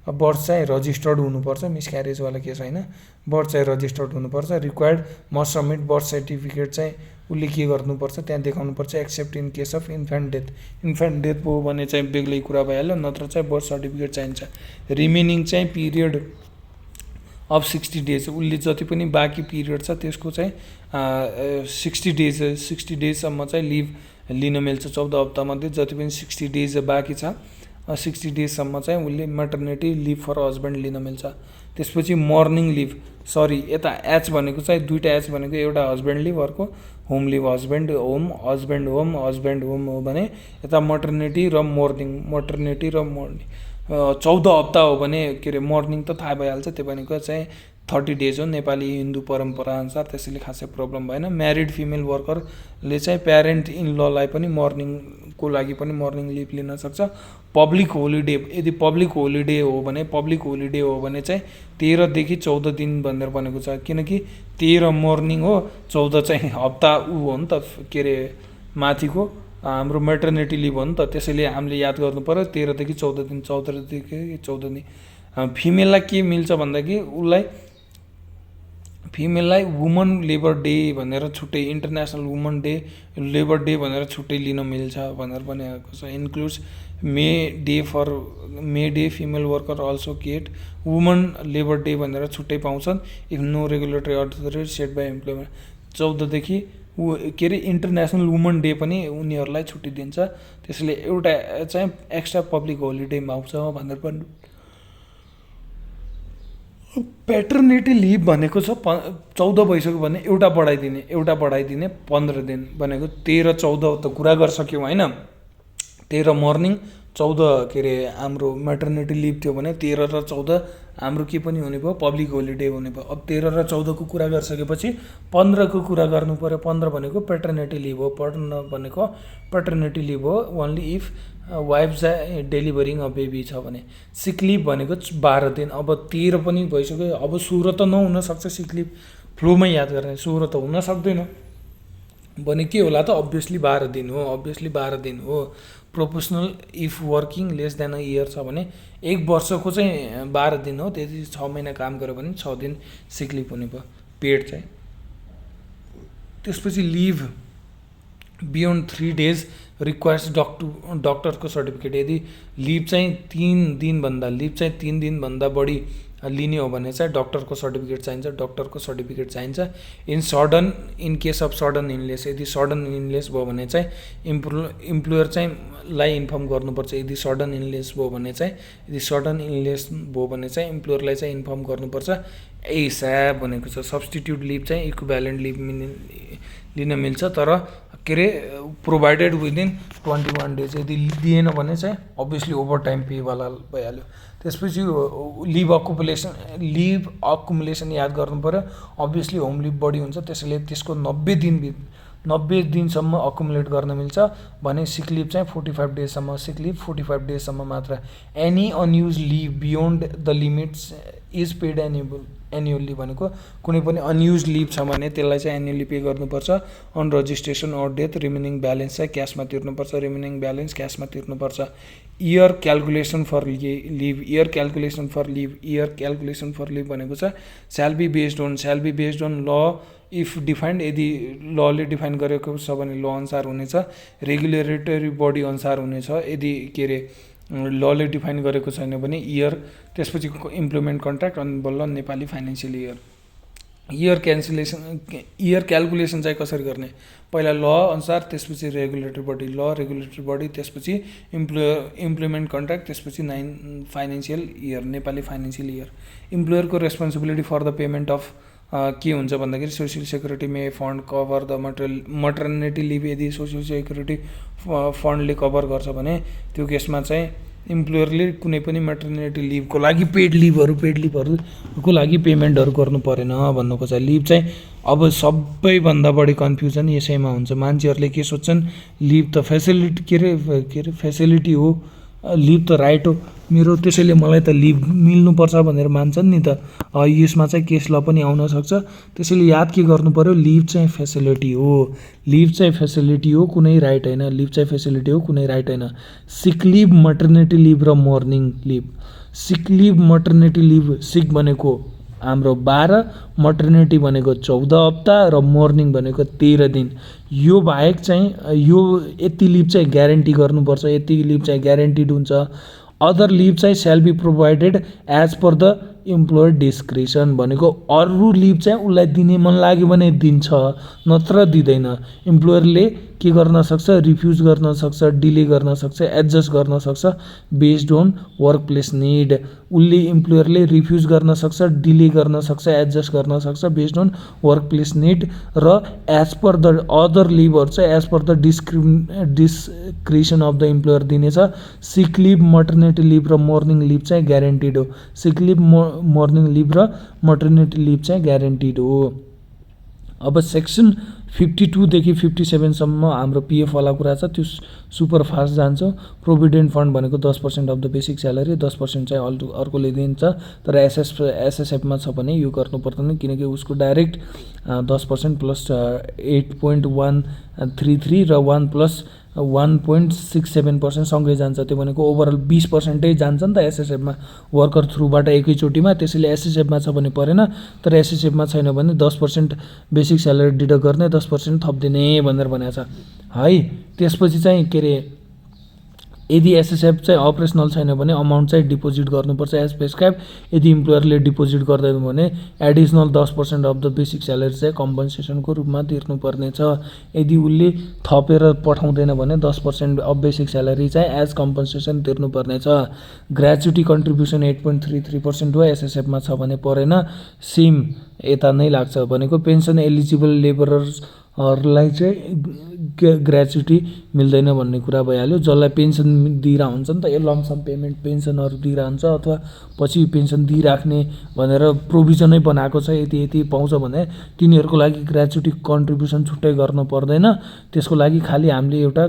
बर्थ चाहिँ रजिस्टर्ड हुनुपर्छ, मिसक्यारेजवाला केस होइन, बर्थ चाहिँ रजिस्टर्ड हुनुपर्छ। Required must submit birth certificate चाहिँ उसले के गर्नुपर्छ त्यहाँ देखाउनुपर्छ। Accept in case of infant death भयो भने चाहिँ बेग्लै कुरा भइहाल्यो, नत्र चाहिँ बर्थ सर्टिफिकेट चाहिन्छ। रिमेनिङ चाहिँ पिरियड अफ 60 डेज, उसले जति पनि बाँकी पिरियड छ त्यसको चाहिँ 60 डेजसम्म चाहिँ लिभ लिन मिल्छ। 14 हप्तामध्ये जति पनि 60 डेज बाँकी छ 60 डेजसम्म चाहिँ उसले मेटर्निटी लिभ फर हस्बेन्ड लिन मिल्छ। त्यसपछि मर्निङ लिभ, यता एच भनेको चाहिँ दुईवटा एच भनेको एउटा हस्बेन्ड लिभ अर्को होम लिभ, हस्बेन्ड होम हो भने यता मटर्निटी र मर्निङ 14 हप्ता हो भने के अरे मर्निङ त थाहा भइहाल्छ, त्यो भनेको चाहिँ 30 डेज हो नेपाली हिन्दू परम्परा अनुसार, त्यसैले खासै प्रब्लम भएन। म्यारिड फिमेल वर्करले चाहिँ प्यारेन्ट इन ललाई पनि मर्निङको लागि पनि मर्निङ लिभ लिन सक्छ। पब्लिक होलिडे, यदि पब्लिक होलिडे हो भने चाहिँ 13 देखि 14 दिन भनेर भनेको छ, किनकि 13 मर्निङ हो 14 चाहिँ हप्ता हो नि त के अरे माथिको हाम्रो मेटर्निटी लिभ हो नि त, त्यसैले हामीले याद गर्नु पर्यो 13 देखि 14 दिन 14 देखि 14 दिन। फिमेललाई के मिल्छ भन्दाखेरि फिमेललाई वुमन लेबर डे भनेर छुट्टै, international woman day labour day भनेर छुट्टै लिन मिल्छ भनेर भनेको छ। Includes May day female worker also get woman labour day भनेर छुट्टै पाउँछन् if no regulatory authority set by employment. 14 देखि के अरे इन्टरनेसनल वुमन डे पनि उनीहरूलाई छुट्टी दिन्छ। त्यसैले एउटा चाहिँ एक्स्ट्रा पब्लिक होलिडेमा आउँछ भनेर पनि। पेटर्निटी लिभ भनेको छ 14 भइसक्यो भने एउटा बढाइदिने 15 दिन भनेको 13-14 त कुरा गरिसक्यौँ होइन। 13 मर्निङ 14 के अरे हाम्रो मेटर्निटी लिभ थियो भने 13 र 14 हाम्रो के पनि हुने भयो, पब्लिक होलिडे हुने भयो। अब 13 र 14 को कुरा गरिसकेपछि 15 को कुरा गर्नु पर्यो। 15 भनेको पेटर्निटी लिभ हो। 15 भनेको पेटर्निटी लिभ हो ओन्ली इफ वाइफ चाहिँ डेलिभरिङ अ बेबी छ भने। सिक लिभ भनेको 12 दिन। अब 13 पनि भइसक्यो। अब 16 त नहुन सक्छ सिक लिभ, फ्लोमै याद गर्ने 16 त हुन सक्दैन भने के होला त अभियसली 12 दिन हो। Proportional if working lace than a year छ भने 1 वर्षको चाहिँ 12 दिन हो। त्यति 6 महिना काम गर्यो भने 6 दिन सिक लिभ हुने भयो पेड चाहिँ। त्यसपछि लिभ बियोन्ड 3 डेज रिक्वायर्स डक्टरको सर्टिफिकेट। यदि लिभ चाहिँ 3 दिनभन्दा बढी लिने हो भने चाहिँ डक्टरको सर्टिफिकेट चाहिन्छ। In case of sudden illness, यदि सडन इलनेस भयो भने चाहिँ इम्प्लोयर चाहिँ लाई इन्फर्म गर्नुपर्छ। यदि सडन इलनेस भयो भने चाहिँ इम्प्लोयरलाई चाहिँ इन्फर्म गर्नुपर्छ। एसएएफ भनेको छ सब्स्टिट्युट लिभ चाहिँ इक्विभ्यालेन्ट लिभ लिन मिल्छ, तर के अरे प्रोभाइडेड विदिन 21 डेज। यदि दिएन भने चाहिँ अभियसली ओभर टाइम पेवाला भइहाल्यो। त्यसपछि लिभ अकुमुलेसन याद गर्नु पर्यो। अभियसली होम लिभ बढी हुन्छ, त्यसैले त्यसको 90 दिनसम्म अकुमुलेट गर्न मिल्छ भने सिक लिभ चाहिँ 45 डेजसम्म मात्र। Any unused leave beyond the limits is paid annually भनेको कुनै पनि अनयुज लिभ छ भने त्यसलाई चाहिँ एन्युअली पे गर्नुपर्छ। On registration or death remaining balance चाहिँ क्यासमा तिर्नुपर्छ। इयर क्यालकुलेसन फर लिभ भनेको छ स्याल बी बेस्ड अन ल इफ डिफाइन्ड। यदि लले डिफाइन गरेको छ भने ल अनुसार हुनेछ। रेगुलेटरी बडी अनुसार हुनेछ। यदि के अरे लले डिफाइन गरेको छैन भने इयर, त्यसपछि इम्प्लोइमेन्ट कन्ट्र्याक्ट, अनि बल्ल Nepali financial year. Year calculation चाहिँ कसरी गर्ने? पहिला ल अनुसार, त्यसपछि रेगुलेटरी बडी, त्यसपछि इम्प्लोइमेन्ट कन्ट्र्याक्ट, त्यसपछि नेपाली फाइनेन्सियल इयर। इम्प्लोयरको responsibility for the payment of के हुन्छ भन्दाखेरि social security may fund cover the maternity leave. यदि सोसियल सेक्युरिटी फन्डले कभर गर्छ भने त्यो केसमा चाहिँ इम्प्लोयरले कुनै पनि मटर्निटी लिभको लागि पेड लिभहरूको लागि पेमेन्टहरू गर्नु परेन भन्नु खोज्छ। लिभ चाहिँ अब सबैभन्दा बढी कन्फ्युजन यसैमा हुन्छ। मान्छेहरूले के सोच्छन्, लिभ त फेसिलिटी के अरे फेसिलिटी हो, लिभ त राइट हो मेरो, त्यसैले मलाई त लिभ मिल्नुपर्छ भनेर मान्छन् नि त। यसमा चाहिँ केस ल पनि आउन सक्छ। त्यसैले याद के गर्नु पर्यो, लिभ चाहिँ फेसिलिटी हो कुनै राइट होइन। सिक लिभ, मटर्निटी लिभ र mourning leave. Sick leave, maternity leave, sick भनेको हाम्रो 12, मटर्निटी भनेको 14 हप्ता र मर्निङ भनेको 13 दिन। यो बाहेक चाहिँ यति लिभ चाहिँ ग्यारेन्टी गर्नुपर्छ, यति लिभ चाहिँ ग्यारेन्टिड हुन्छ। अदर लिभ चाहिँ shall be provided as per the employer discretion भनेको अरू लिभ चाहिँ उसलाई दिने मन लाग्यो भने दिन्छ, नत्र दिँदैन। इम्प्लोयरले के गर्न सक्छ, रिफ्युज गर्न सक्छ, डिले गर्न सक्छ, एडजस्ट गर्न सक्छ based on work place need. इम्प्लोयरले रिफ्युज गर्न सक्छ, डिले गर्न सक्छ, एडजस्ट गर्न सक्छ based on work place need. र एज पर द अदर लिभहरू चाहिँ as per the discretion of the employer दिनेछ। सिक लिभ, मटर्निटी लिभ र मर्निङ लिभ चाहिँ ग्यारेन्टिड हो। सिक लिभ, मर्निङ लिभ र मटर्निटी लिभ चाहिँ ग्यारेन्टिड हो। अब सेक्सन 52 देखि 57सम्म हाम्रो पिएफवाला कुरा छ, त्यो सुपर फास्ट जान्छ। प्रोभिडेन्ट फन्ड भनेको 10% अफ द बेसिक स्यालेरी, 10% चाहिँ अर्कोले दिन्छ। तर एसएसएफमा छ भने यो गर्नु पर्दैन, किनकि उसको डाइरेक्ट 10% प्लस 8.133 र 1 प्लस 1.67% सँगै जान्छ। त्यो भनेको ओभरअल 20% जान्छ नि त एसएसएफमा वर्कर थ्रुबाट एकैचोटिमा। त्यसैले एसएसएफमा छ भने परेन, तर एसएसएफमा छैन भने 10% बेसिक स्यालेरी डिडक्ट गर्ने, 10% थपिदिने भनेर भनेको छ है। त्यसपछि चाहिँ के अरे यदि एसएसएफ चाहिँ अपरेसनल छैन भने अमाउन्ट चाहिँ डिपोजिट गर्नुपर्छ एज प्रेस्क्राइब। यदि इम्प्लोयरले डिपोजिट गर्दैन भने additional 10% of the basic salary चाहिँ कम्पन्सेसनको रूपमा तिर्नुपर्ने छ। यदि उसले थपेर पठाउँदैन भने 10% अफ बेसिक स्यालेरी चाहिँ एज कम्पन्सेसन तिर्नुपर्ने छ। ग्रेच्युटी कन्ट्रिब्युसन 8.33% हो, एसएसएफमा छ भने परेन, सेम यता नै लाग्छ। भनेको पेन्सन एलिजिबल लेबरर्सहरूलाई चाहिँ ग्रेच्युटी मिल्दैन भन्ने कुरा भइहाल्यो। जसलाई पेन्सन दिइरह हुन्छ नि त, यो लमसम पेमेन्ट पेन्सनहरू दिइरह हुन्छ अथवा पछि पेन्सन दिइराख्ने भनेर प्रोभिजनै बनाएको छ, यति यति पाउँछ भने तिनीहरूको लागि ग्रेच्युटी कन्ट्रिब्युसन छुट्टै गर्न पर्दैन। त्यसको लागि खालि हामीले एउटा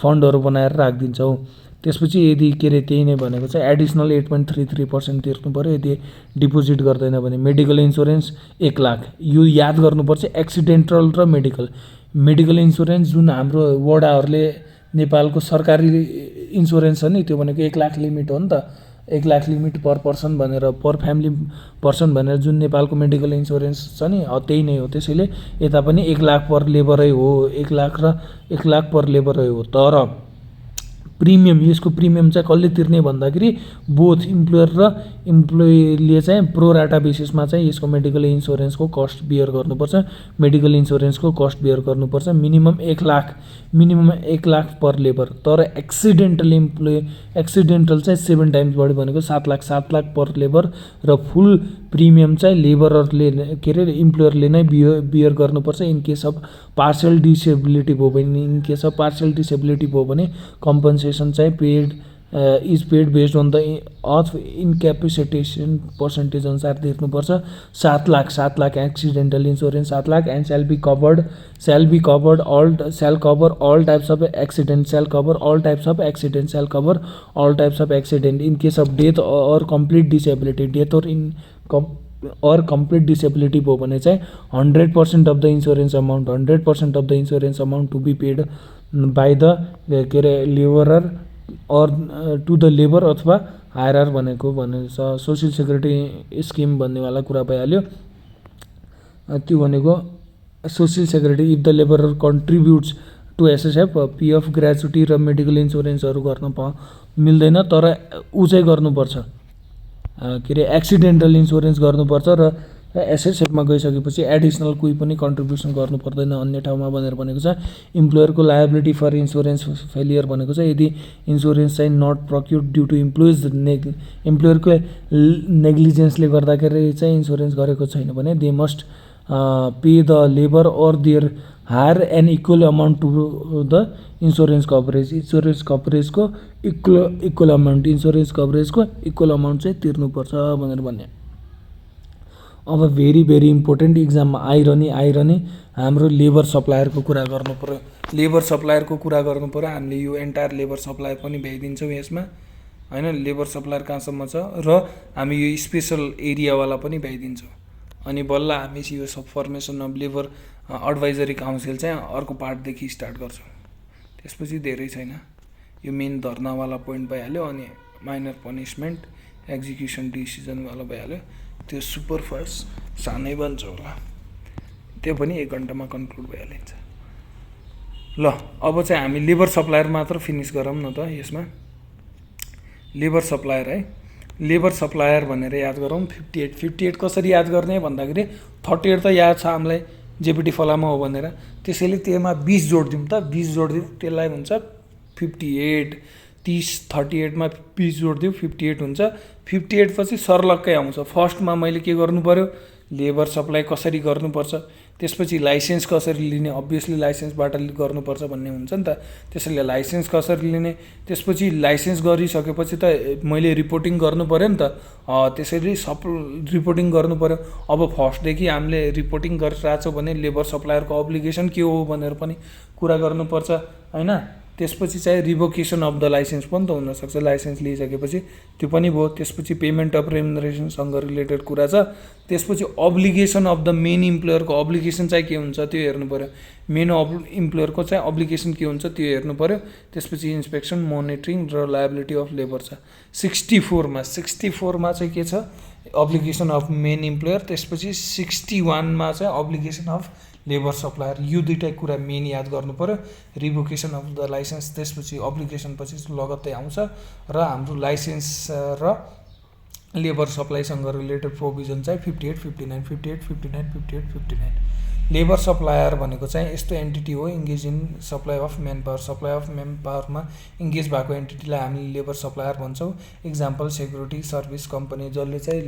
फन्डहरू बनाएर राखिदिन्छौँ। त्यसपछि यदि त्यही नै भनेको चाहिँ एडिसनल 8.33% तिर्नु पऱ्यो यदि डिपोजिट गर्दैन भने। मेडिकल इन्सुरेन्स 1 लाख, यो याद गर्नुपर्छ। एक्सिडेन्टल र मेडिकल इन्सुरेन्स जुन हाम्रो वडाहरूले नेपालको सरकारी इन्सुरेन्स छ नि, त्यो भनेको 1 लाख लिमिट हो नि त। 1 लाख लिमिट पर पर्सन भनेर, पर फ्यामिली पर्सन भनेर जुन नेपालको मेडिकल इन्सुरेन्स छ नि, त्यही नै हो। त्यसैले यता पनि 1 लाख पर लेबरै हो, 1 लाख पर लेबरै हो। तर प्रिमियम, यसको प्रिमियम चाहिँ कसले तिर्ने भन्दाखेरि बोथ इम्प्लोयर र इम्प्लोइले चाहिँ प्रोराटा बेसिसमा चाहिँ यसको मेडिकल इन्सुरेन्सको कस्ट बियर गर्नुपर्छ। मेडिकल इन्सुरेन्सको कस्ट बियर गर्नुपर्छ मिनिमम 1 लाख पर लेबर। तर एक्सिडेन्टल चाहिँ 7 टाइम्स बढी भनेको 7 लाख पर लेबर र फुल प्रिमियम चाहिँ लेबररले इम्प्लोयरले नै बियर गर्नुपर्छ। In case of partial disability भयो भने कम्पन्सेसन चाहिँ is paid based on the of incapacitation percentage अनुसार तिर्नुपर्छ। 7 lakh accidental insurance 7 lakh and shall cover all types of accident, shall cover all types of accident in case of death or complete disability। Death or complete disability भयो भने चाहिँ 100% of the insurance amount to be paid by the labourer or to the labour अथवा hirer भनेको social security scheme भन्नेवाला कुरा भइहाल्यो। त्यो भनेको social security if the labourer contributes to SSF, PF, gratuity र मेडिकल इन्सुरेन्सहरू गर्न मिल्दैन, तर ऊ चाहिँ गर्नुपर्छ एक्सिडेन्टल इन्सुरेन्स गर्नुपर्छ र एसएसएफमा गइसकेपछि एडिसनल कोही पनि कन्ट्रिब्युसन गर्नु पर्दैन अन्य ठाउँमा भनेर भनेको छ। इम्प्लोयरको लायबिलिटी फर इन्सुरेन्स फेलियर भनेको चाहिँ यदि इन्सुरेन्स चाहिँ नट प्रक्युर्ड ड्यु टु इम्प्लोयरको नेग्लिजेन्सले गर्दाखेरि चाहिँ इन्सुरेन्स गरेको छैन भने they must pay the labour or their heir an equal amount to the insurance कभरेजको इक्वल अमाउन्ट चाहिँ तिर्नुपर्छ भनेर भन्ने। अब भेरी इम्पोर्टेन्ट इक्जाममा आइरहने हाम्रो लेबर सप्लायरको कुरा गर्नु पऱ्यो। हामीले यो एन्टायर लेबर सप्लायर पनि भ्याइदिन्छौँ यसमा हैन। लेबर सप्लायर कहाँसम्म छ र हामी यो स्पेशल एरियावाला पनि भ्याइदिन्छौँ। अनि बल्ल हामी यो सब formation of labour advisory council चाहिँ अर्को पार्टदेखि स्टार्ट गर्छौँ। त्यसपछि धेरै छैन, यो मेन धर्नावाला पोइन्ट भइहाल्यो। अनि माइनर पनिसमेन्ट एक्जिक्युसन डिसिजनवाला भइहाल्यो। त्यो सुपर फास्ट सानै बन्छ होला, त्यो पनि 1 घन्टामा कन्क्लुड भइहालिन्छ। ल अब चाहिँ हामी लेबर सप्लायर मात्र फिनिस गरौँ न त। यसमा लेबर सप्लायर है, लेबर सप्लायर भनेर याद गरौँ। 58 कसरी याद गर्ने भन्दाखेरि 38 त याद छ हामीलाई जेपिटी फलामा हो भनेर, त्यसैले त्यसमा 20 जोडिदिउँ त। 20 जोडिदिउँ त्यसलाई हुन्छ 58। 38 मा 20 जोडिदिउँ 58 हुन्छ। 58 पछि सर्लक्कै आउँछ। फर्स्टमा मैले के गर्नु पर्यो, लेबर सप्लाई कसरी गर्नुपर्छ, त्यसपछि लाइसेन्स कसरी लिने, अभियसली लाइसेन्सबाट गर्नुपर्छ भन्ने हुन्छ नि त। त्यसैले लाइसेन्स कसरी लिने, त्यसपछि लाइसेन्स गरिसकेपछि त मैले रिपोर्टिङ गर्नु पर्यो नि त। त्यसैले रिपोर्टिङ गर्नु पर्यो। अब फर्स्टदेखि हामीले रिपोर्टिङ गरिरहेको छौँ भने लेबर सप्लायरको अब्लिगेसन के हो भनेर पनि कुरा गर्नुपर्छ हैन। त्यसपछि चाहिँ रिभोकेसन अफ द लाइसेन्स पनि त हुनसक्छ, लाइसेन्स लिइसकेपछि त्यो पनि भयो। त्यसपछि पेमेन्ट अफ रेम्युनरेसनसँग रिलेटेड कुरा छ। त्यसपछि अब्लिगेसन अफ द मेन इम्प्लोयरको अब्लिगेसन चाहिँ के हुन्छ त्यो हेर्नु पर्यो। मेन इम्प्लोयरको चाहिँ अब्लिगेसन के हुन्छ त्यो हेर्नु पर्यो। त्यसपछि इन्सपेक्सन, मोनिटरिङ र लायबिलिटी अफ लेबर छ। 64 मा चाहिँ के छ, अब्लिगेसन अफ मेन इम्प्लोयर। त्यसपछि 61 मा चाहिँ अब्लिगेसन अफ लेबर सप्लायर, यो दुईटै कुरा मेन याद गर्नु पर्यो। रिभोकेसन अफ द लाइसेन्स, त्यसपछि अब्लिगेसन पछि लगत्तै आउँछ र हाम्रो लाइसेन्स र लेबर सप्लाईसँग रिलेटेड प्रोभिजन चाहिँ 58, 59, 58, 59, 58, 59। लेबर सप्लायर भनेको चाहिँ यस्तो एन्टिटी हो engage in supply of man power. Supply of man पावरमा इङ्गेज भएको एन्टिटीलाई हामीले लेबर सप्लायर भन्छौँ। इक्जाम्पल सेक्युरिटी सर्भिस कम्पनी, जसले चाहिँ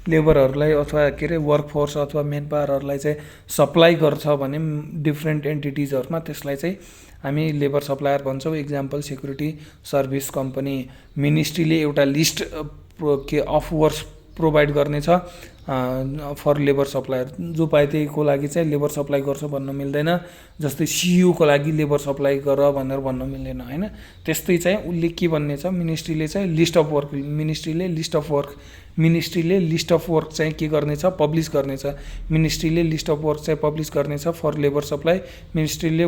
लेबरहरूलाई अथवा के अरे वर्कफोर्स अथवा म्यान पावरहरूलाई चाहिँ सप्लाई गर्छ भने डिफ्रेन्ट एन्टिटिजहरूमा, त्यसलाई चाहिँ हामी लेबर सप्लायर भन्छौँ। Example security service company. मिनिस्ट्रीले एउटा लिस्ट अफ वर्क्स प्रोभाइड गर्नेछ फर लेबर सप्लायर, जो पाए त्यहीको लागि चाहिँ लेबर सप्लाई गर्छ भन्न मिल्दैन। जस्तै सिइओको लागि लेबर सप्लाई गर भनेर भन्न मिल्दैन होइन। त्यस्तै चाहिँ उसले के भन्ने छ, मिनिस्ट्रीले चाहिँ लिस्ट अफ वर्क, मिनिस्ट्रीले लिस्ट अफ वर्क चाहिँ के गर्नेछ, पब्लिस गर्नेछ। मिनिस्ट्रीले लिस्ट अफ वर्क चाहिँ पब्लिस गर्नेछ फर लेबर सप्लाई। मिनिस्ट्रीले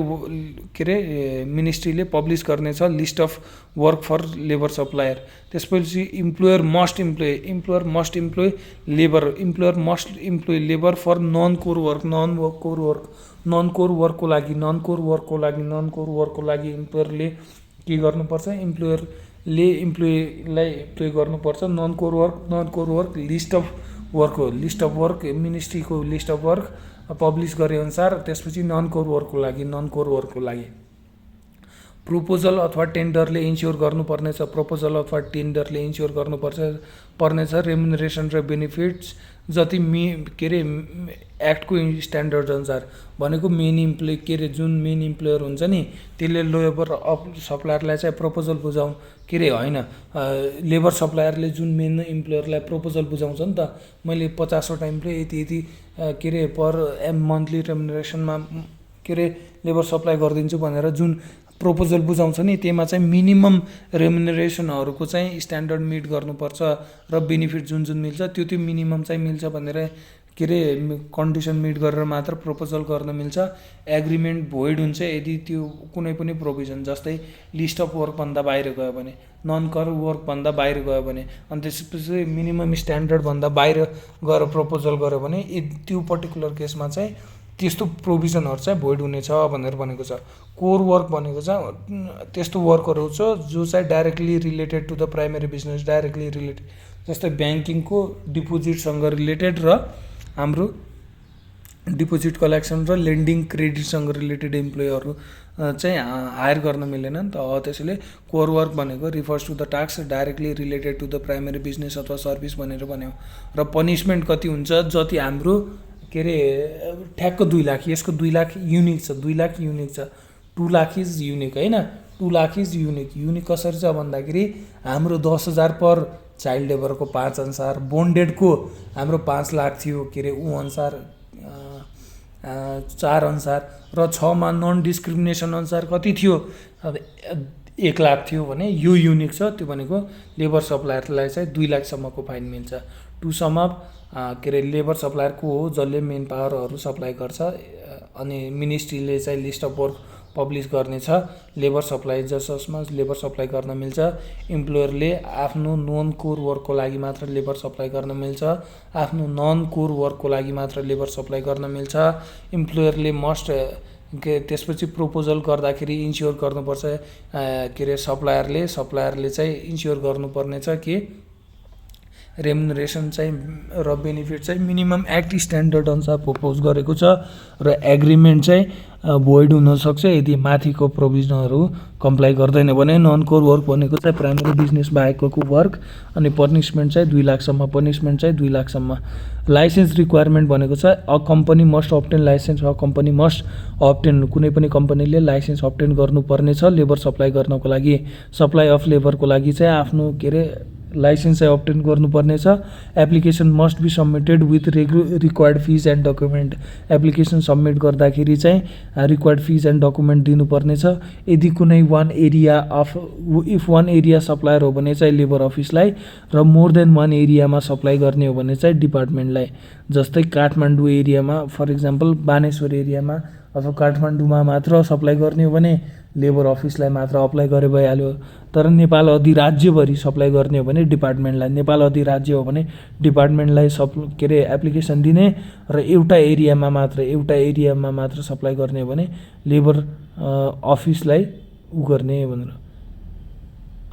पब्लिस गर्नेछ list of work for labour supplier. त्यसपछि employer must employ labour for non core वर्कको लागि इम्प्लोयरले के गर्नुपर्छ, इम्प्लोइलाई एम्प्लोय गर्नुपर्छ। Non core work list of work मिनिस्ट्रीको लिस्ट अफ वर्क पब्लिस गरे अनुसार। त्यसपछि नन कोर वर्कको लागि प्रपोजल अथवा टेन्डरले इन्स्योर गर्नुपर्नेछ। पर्नेछ रेम्युनरेसन र बेनिफिट्स जति एक्टको स्ट्यान्डर्ड अनुसार, भनेको मेन इम्प्लोय जुन मेन इम्प्लोयर हुन्छ नि त्यसले लेबर सप्लायरलाई चाहिँ प्रपोजल बुझाउँ होइन, लेबर सप्लायरले जुन मेन इम्प्लोयरलाई प्रपोजल बुझाउँछ नि त, मैले 50वटा इम्प्लोय यति पर मन्थली रेम्युनरेसनमा लेबर सप्लाई गरिदिन्छु भनेर जुन प्रपोजल बुझाउँछ नि, त्यसमा चाहिँ मिनिमम रेम्युनरेसनहरूको चाहिँ स्ट्यान्डर्ड मिट गर्नुपर्छ र बेनिफिट जुन मिल्छ त्यो मिनिमम चाहिँ मिल्छ भनेर कन्डिसन मिट गरेर मात्र प्रपोजल गर्न मिल्छ। एग्रिमेन्ट भोइड हुन्छ यदि त्यो कुनै पनि प्रोभिजन, जस्तै लिस्ट अफ वर्कभन्दा बाहिर गयो भने, नन कर वर्कभन्दा बाहिर गयो भने, अनि त्यसपछि मिनिमम स्ट्यान्डर्डभन्दा बाहिर गएर प्रपोजल गर्यो भने त्यो पर्टिकुलर केसमा चाहिँ त्यस्तो प्रोभिजनहरू चाहिँ भोइड हुनेछ भनेर भनेको छ। कोर वर्क भनेको चाहिँ त्यस्तो वर्कहरू छ जो चाहिँ directly related to the primary business, जस्तै ब्याङ्किङको डिपोजिटसँग रिलेटेड र हाम्रो डिपोजिट कलेक्सन र लेन्डिङ क्रेडिटसँग रिलेटेड इम्प्लोयहरू चाहिँ हायर गर्न मिलेन नि त। त्यसैले कोर वर्क भनेको refers to the task directly related to the primary business अथवा सर्भिस भनेर भन्यो। र पनिसमेन्ट कति हुन्छ, जति हाम्रो ठ्याक्क 2 लाख, यसको 2 लाख युनिक छ, 2 लाख युनिक छ, 2 लाख इज युनिक होइन। 2 लाख इज युनिक कसरी छ भन्दाखेरि हाम्रो 10,000 पर चाइल्ड लेबरको 5 अनुसार, बोन्डेडको हाम्रो 5 लाख थियो ऊ अनुसार 4 अनुसार, र 6मा नन डिस्क्रिमिनेसन अनुसार कति थियो, 1 लाख थियो भने यो युनिक छ। त्यो भनेको लेबर सप्लायरलाई चाहिँ 2 लाखसम्मको फाइन मिल्छ। टु सम अप लेबर सप्लायरको हो जसले मेन पावरहरू सप्लाई गर्छ, अनि मिनिस्ट्रीले चाहिँ लिस्ट अफ वर्क पब्लिस गर्नेछ लेबर सप्लाई, जसमा लेबर सप्लाई गर्न मिल्छ। इम्प्लोयरले आफ्नो नन कोर वर्कको लागि मात्र लेबर सप्लाई गर्न मिल्छ, आफ्नो नन कोर वर्कको लागि मात्र लेबर सप्लाई गर्न मिल्छ। इम्प्लोयरले मस्ट त्यसपछि प्रपोजल गर्दाखेरि इन्स्योर गर्नुपर्छ सप्लायरले चाहिँ इन्स्योर गर्नुपर्नेछ कि रेम्युनरेसन चाहिँ र बेनिफिट चाहिँ मिनिमम एक्ट स्ट्यान्डर्ड अनुसार प्रपोज गरेको छ, र एग्रिमेन्ट चाहिँ भोइड हुनसक्छ यदि माथिको प्रोभिजनहरू कम्प्लाई गर्दैन भने। नन कोर वर्क भनेको चाहिँ प्राइमेरी बिजनेस बाहेकको वर्क, अनि पनिसमेन्ट चाहिँ 2 लाखसम्म। लाइसेन्स रिक्वायरमेन्ट भनेको चाहिँ a company must obtain licence, कुनै पनि कम्पनीले लाइसेन्स अब्टेन गर्नुपर्ने छ लेबर सप्लाई गर्नको लागि। सप्लाई अफ लेबरको लागि चाहिँ आफ्नो लाइसेन्स चाहिँ अब्टेन गर्नुपर्ने छ। Application must be submitted with required fees and document. Application submit गर्दाखेरि चाहिँ रिक्वायर्ड फिज एन्ड डकुमेन्ट दिनुपर्ने छ। यदि कुनै इफ वान एरिया सप्लायर हो भने चाहिँ लेबर अफिसलाई, र मोर देन 1 एरियामा सप्लाई गर्ने हो भने चाहिँ डिपार्टमेन्टलाई। जस्तै काठमाडौँ एरियामा, फर इक्जाम्पल बानेश्वर एरियामा अथवा काठमाडौँमा मात्र सप्लाई गर्ने हो भने लेबर अफिसलाई मात्र अप्लाई गरे भइहाल्यो। तर नेपाल अधिराज्यभरि सप्लाई गर्ने हो भने डिपार्टमेन्टलाई, नेपाल अधिराज्य हो भने डिपार्टमेन्टलाई के अरे एप्लिकेसन दिने र एउटा एरियामा मात्र सप्लाई गर्ने हो भने लेबर अफिसलाई गर्ने भनेर।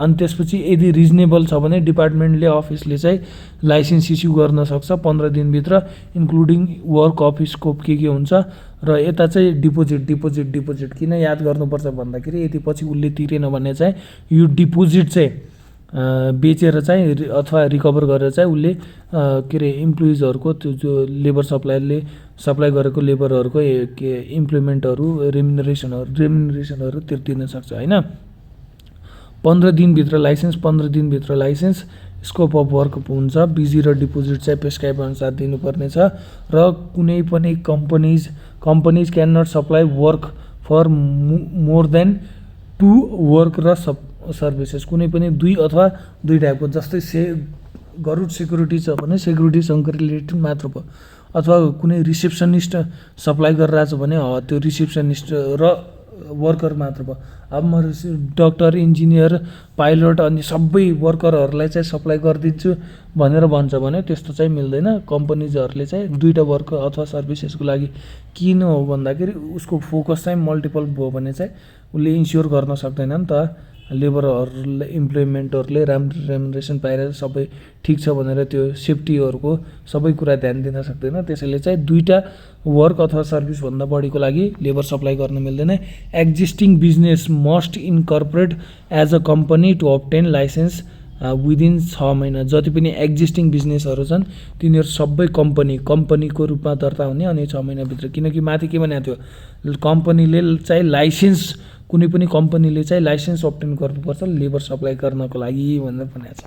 अनि त्यसपछि यदि रिजनेबल छ भने डिपार्टमेन्टले अफिसले चाहिँ लाइसेन्स इस्यु गर्न सक्छ 15 दिनभित्र, इन्क्लुडिङ वर्क अफ स्कोप के हुन्छ। र यता चाहिँ डिपोजिट किन याद गर्नुपर्छ भन्दाखेरि यदि पछि उसले तिरेन भने चाहिँ यो डिपोजिट चाहिँ बेचेर चाहिँ अथवा रिकभर गरेर चाहिँ उसले के अरे इम्प्लोइजहरूको त्यो जो लेबर सप्लायरले सप्लाई गरेको लेबरहरूको इम्प्लोइमेन्टहरू रेम्युनरेसनहरू तिर्न सक्छ होइन। 15 दिनभित्र लाइसेन्स स्कोप अफ वर्क हुन्छ। बिजी र डिपोजिट चाहिँ प्रेस्क्राइब अनुसार दिनुपर्ने छ। र कुनै पनि companies can not supply work for more than 2 work र सर्भिसेस, कुनै पनि 2 अथवा 2 टाइपको, जस्तै गरुड सेक्युरिटी छ भने सेक्युरिटीसँग रिलेटेड मात्र भयो, अथवा कुनै रिसेप्सनिस्ट सप्लाई गरिरहेछ भने त्यो रिसेप्सनिस्ट र वर्कर मात्र भयो। अब म डक्टर, इन्जिनियर, पाइलट अनि सबै वर्करहरूलाई चाहिँ सप्लाई गरिदिन्छु भनेर भन्छ भने त्यस्तो चाहिँ मिल्दैन। कम्पनीजहरूले चाहिँ 2टा वर्क अथवा सर्भिसेसको लागि किन हो भन्दाखेरि उसको फोकस चाहिँ मल्टिपल भयो भने चाहिँ उसले इन्स्योर गर्न सक्दैन नि त। लेबरहरूले इम्प्लोइमेन्टहरूले राम्रो रेम्युनरेसन पाइरहेको सबै ठिक छ भनेर त्यो सेफ्टीहरूको सबै कुरा ध्यान दिन सक्दैन। त्यसैले चाहिँ 2टा वर्क अथवा सर्भिसभन्दा बढीको लागि लेबर सप्लाई गर्न मिल्दैन। Existing business must incorporate as a company to obtain licence within 6 महिना। जति पनि एक्जिस्टिङ बिजनेसहरू छन् तिनीहरू सबै कम्पनीको रूपमा दर्ता हुने अनि 6 महिनाभित्र, किनकि माथि के भनेको थियो कम्पनीले चाहिँ लाइसेन्स, कुनै पनि कम्पनीले चाहिँ लाइसेन्स अब्टेन गर्नुपर्छ लेबर सप्लाई गर्नको लागि भनेर भनेको छ।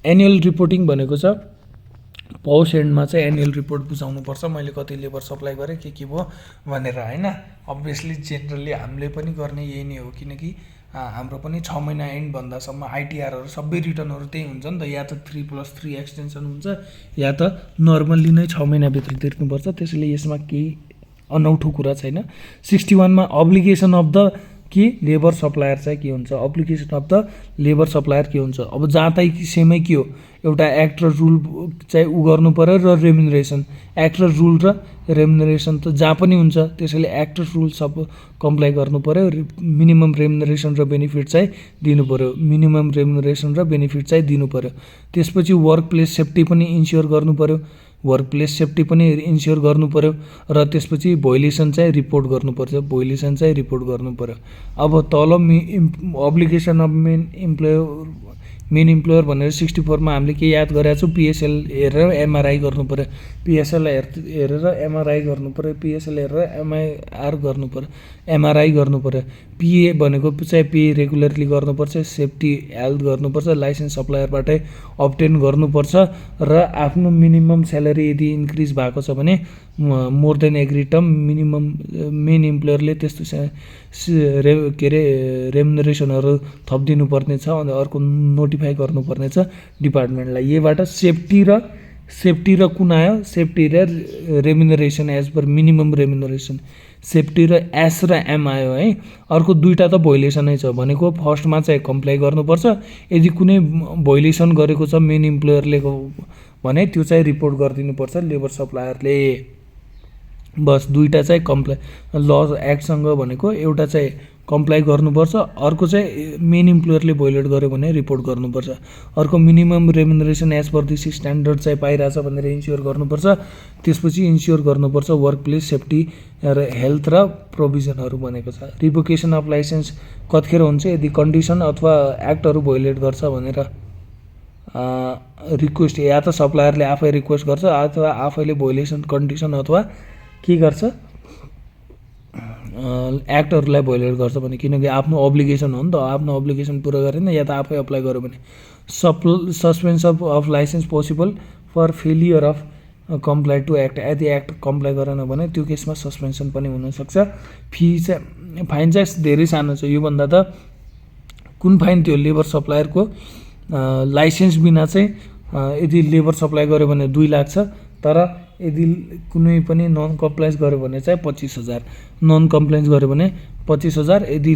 एनुअल रिपोर्टिङ भनेको छ पौष एन्डमा चाहिँ एनुअल रिपोर्ट बुझाउनुपर्छ मैले कति लेबर सप्लाई गरेँ के भयो भनेर होइन। अभियसली जेनरली हामीले पनि गर्ने यही नै हो, किनकि हाम्रो पनि 6 महिना एन्ड भन्दासम्म आइटिआरहरू सबै रिटर्नहरू त्यही हुन्छ नि त, या त 3+3 एक्सटेन्सन हुन्छ या त नर्मल्ली नै 6 महिनाभित्र तिर्नुपर्छ। त्यसैले यसमा केही अनौठो कुरा छैन। 61 मा अब्लिगेसन अफ द कि लेबर सप्लायर चाहिँ के हुन्छ, application of the labour supplier के हुन्छ। अब जहाँ तै सेमै के हो, एउटा एक्ट र रुल चाहिँ गर्नु पर्यो र रेम्युनरेसन, एक्ट र रुल र रेम्युनरेसन त जहाँ पनि हुन्छ। त्यसैले एक्ट र रुल सब कम्प्लाई गर्नु पर्यो। मिनिमम रेम्युनरेसन र बेनिफिट चाहिँ दिनु पर्यो। त्यसपछि वर्क प्लेस सेफ्टी पनि इन्स्योर गर्नु पर्यो, र त्यसपछि भोइलेसन चाहिँ रिपोर्ट गर्नु पर्यो। अब तल अब्लिगेसन अफ मेन इम्प्लोयर भनेर 64 मा हामीले के याद गरेका छौँ, पिएसएल हेरेर एमआरआई गर्नु पर्यो, एमआरआई गर्नु पर्यो। पिए भनेको चाहिँ पे रेगुलरली गर्नुपर्छ, सेफ्टी हेल्थ गर्नुपर्छ, लाइसेन्स सप्लायरबाटै अब्टेन गर्नुपर्छ, र आफ्नो मिनिमम स्यालेरी यदि इन्क्रिज भएको छ भने more than agree term minimum main इम्प्लोयरले त्यस्तो के अरे रेम्युनरेसनहरू थपिदिनु पर्ने छ। अनि अर्को नोटिफाई गर्नुपर्ने छ डिपार्टमेन्टलाई। यहीबाट सेफ्टी र कुन आयो, सेफ्टी र रेम्युनरेसन एज पर मिनिमम रेम्युनरेसन, सेफ्टी र एस र एम आयो है। अर्को 2टा त भोइलेसनै छ भनेको फर्स्टमा चाहिँ कम्प्लाई गर्नुपर्छ। यदि कुनै भोइलेसन गरेको छ मेन इम्प्लोयरले भने त्यो चाहिँ रिपोर्ट गरिदिनुपर्छ लेबर सप्लायरले। बस 2टा चाहिँ कम्प्लाई ल एक्टसँग भनेको एउटा चाहिँ कम्प्लाई गर्नुपर्छ, अर्को चाहिँ मेन इम्प्लोयरले भोइलेट गर्यो भने रिपोर्ट गर्नुपर्छ। अर्को minimum remuneration as per this standard चाहिँ पाइरहेछ भनेर इन्स्योर गर्नुपर्छ। त्यसपछि इन्स्योर गर्नुपर्छ वर्क प्लेस सेफ्टी र हेल्थ र प्रोभिजनहरू भनेको छ। रिभोकेसन अफ लाइसेन्स कतिखेर हुन्छ, यदि कन्डिसन अथवा एक्टहरू भोइलेट गर्छ भनेर रिक्वेस्ट, या त सप्लायरले आफै रिक्वेस्ट गर्छ अथवा आफैले भोइलेसन कन्डिसन अथवा के गर्छ एक्टहरूलाई भोइलेट गर्छ भने, किनकि आफ्नो अब्लिगेसन हो नि त, आफ्नो अब्लिगेसन पुरा गरेन या त आफै अप्लाई गर्यो भने। Suspension of licence possible for failure of comply to act, यदि एक्ट कम्प्लाई गरेन भने त्यो केसमा सस्पेन्सन पनि हुनसक्छ। फाइन चाहिँ धेरै सानो छ, योभन्दा त कुन फाइन थियो, लेबर सप्लायरको लाइसेन्स बिना चाहिँ यदि लेबर सप्लाई गर्यो भने 2 लाख छ, तर यदि कुनै पनि नन कम्प्लायन्स गर्यो भने चाहिँ 25,000, नन कम्प्लायन्स गर्यो भने 25,000, यदि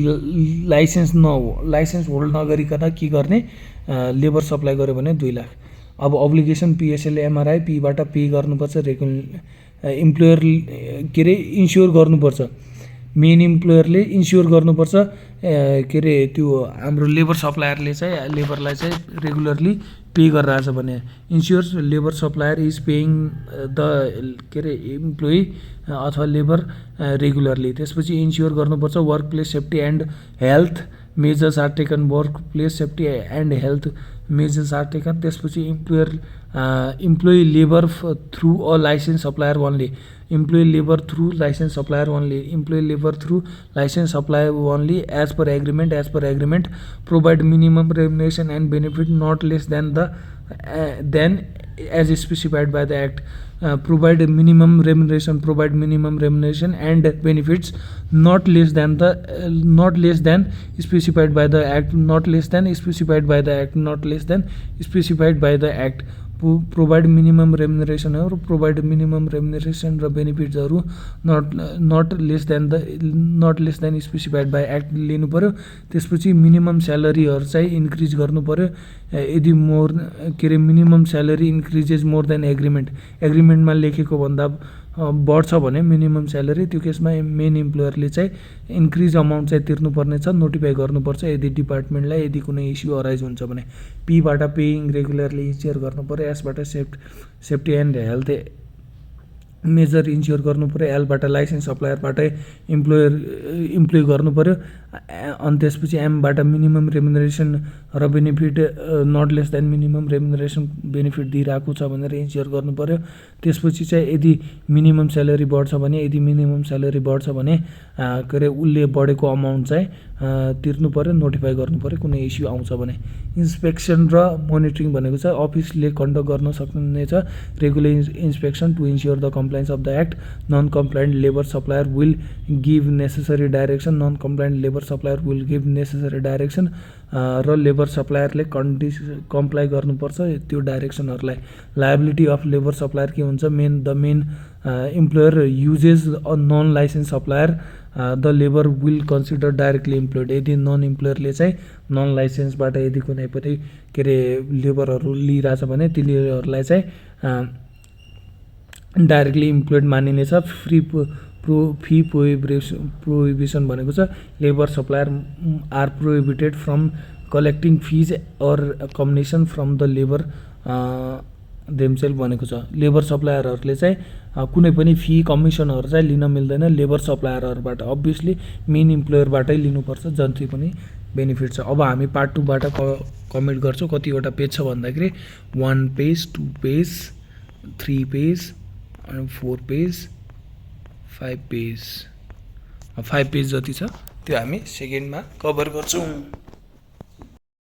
लाइसेन्स होल्ड नगरिकन के गर्ने लेबर सप्लाई गर्यो भने 2 लाख। अब अब्लिगेसन पिएसएल एमआरआई पीबाट पे गर्नुपर्छ, इम्प्लोयर के अरे इन्स्योर गर्नुपर्छ, मेन इम्प्लोयरले इन्स्योर गर्नुपर्छ के अरे त्यो हाम्रो लेबर सप्लायरले चाहिँ लेबरलाई चाहिँ रेगुलरली पे गरिरहेछ भने ensures labour supplier is paying the के अरे इम्प्लोइ अथवा लेबर रेगुलरली। त्यसपछि इन्स्योर गर्नुपर्छ work place safety and health measures are taken, work place safety and health measures are taken. त्यसपछि employ labour through a licence supplier only, employ labour through licence supplier only, employ labour through licence supplier only as per agreement provide minimum remuneration and benefit not less than as specified by the act, provide minimum remuneration and benefits not less than specified by the act, provide minimum remuneration र बेनिफिट्सहरू not less than specified by act लिनु पर्यो। त्यसपछि minimum स्यालेरीहरू चाहिँ increase गर्नु पर्यो। यदि more के अरे minimum salary increases more than एग्रिमेन्टमा लेखेको भन्दा बढ्छ भने मिनिमम स्यालेरी, त्यो केसमा मेन इम्प्लोयरले चाहिँ इन्क्रिज अमाउन्ट चाहिँ तिर्नुपर्ने छ, नोटिफाई गर्नुपर्छ यदि डिपार्टमेन्टलाई यदि कुनै इस्यु अराइज हुन्छ भने। पीबाट पेइङ रेगुलरली इन्स्योर गर्नु पर्यो, एसबाट safety and health measure ensure गर्नु पर्यो, एलबाट लाइसेन्स सप्लायरबाटै इम्प्लोइ गर्नु पर्यो। अनि त्यसपछि एमबाट मिनिमम रेम्युनरेसन र benefit not less than minimum remuneration benefit दिइरहेको छ भनेर इन्स्योर गर्नु पर्यो। त्यसपछि चाहिँ यदि मिनिमम स्यालेरी बढ्छ भने के अरे उसले बढेको अमाउन्ट चाहिँ तिर्नु पर्यो, नोटिफाई गर्नु पर्यो कुनै इस्यु आउँछ भने। इन्सपेक्सन र मोनिटरिङ भनेको चाहिँ अफिसले कन्डक्ट गर्न सक्नेछ regular inspection to ensure the compliance of the act. Non compliant labour supplier will give necessary direction, र लेबर सप्लायरले कम्प्लाई गर्नुपर्छ त्यो डाइरेक्सनहरूलाई। लायबिलिटी अफ लेबर सप्लायर के हुन्छ, the main employer uses a non licence supplier the labour will consider directly employed. यदि non इम्प्लोयरले चाहिँ नन लाइसेन्सबाट यदि कुनै पनि के अरे लेबरहरू लिइरहेछ भने तिनीहरूलाई चाहिँ डाइरेक्टली इम्प्लोइड मानिनेछ। फी प्रोहिबिसन भनेको छ labour supplier are prohibited from collecting fees or commission from the labour themselves भनेको छ। लेबर सप्लायरहरूले चाहिँ कुनै पनि फी कमिसनहरू चाहिँ लिन मिल्दैन लेबर सप्लायरहरूबाट, अभियसली मेन इम्प्लोयरबाटै लिनुपर्छ जति पनि बेनिफिट छ। अब हामी पार्ट 2 बाट कमेन्ट गर्छौँ। कतिवटा पेज छ भन्दाखेरि 1 page, 2 page, 3 page, 4 page, 5 page जति छ, त्यो हामी सेकेन्डमा कभर गर्छौँ।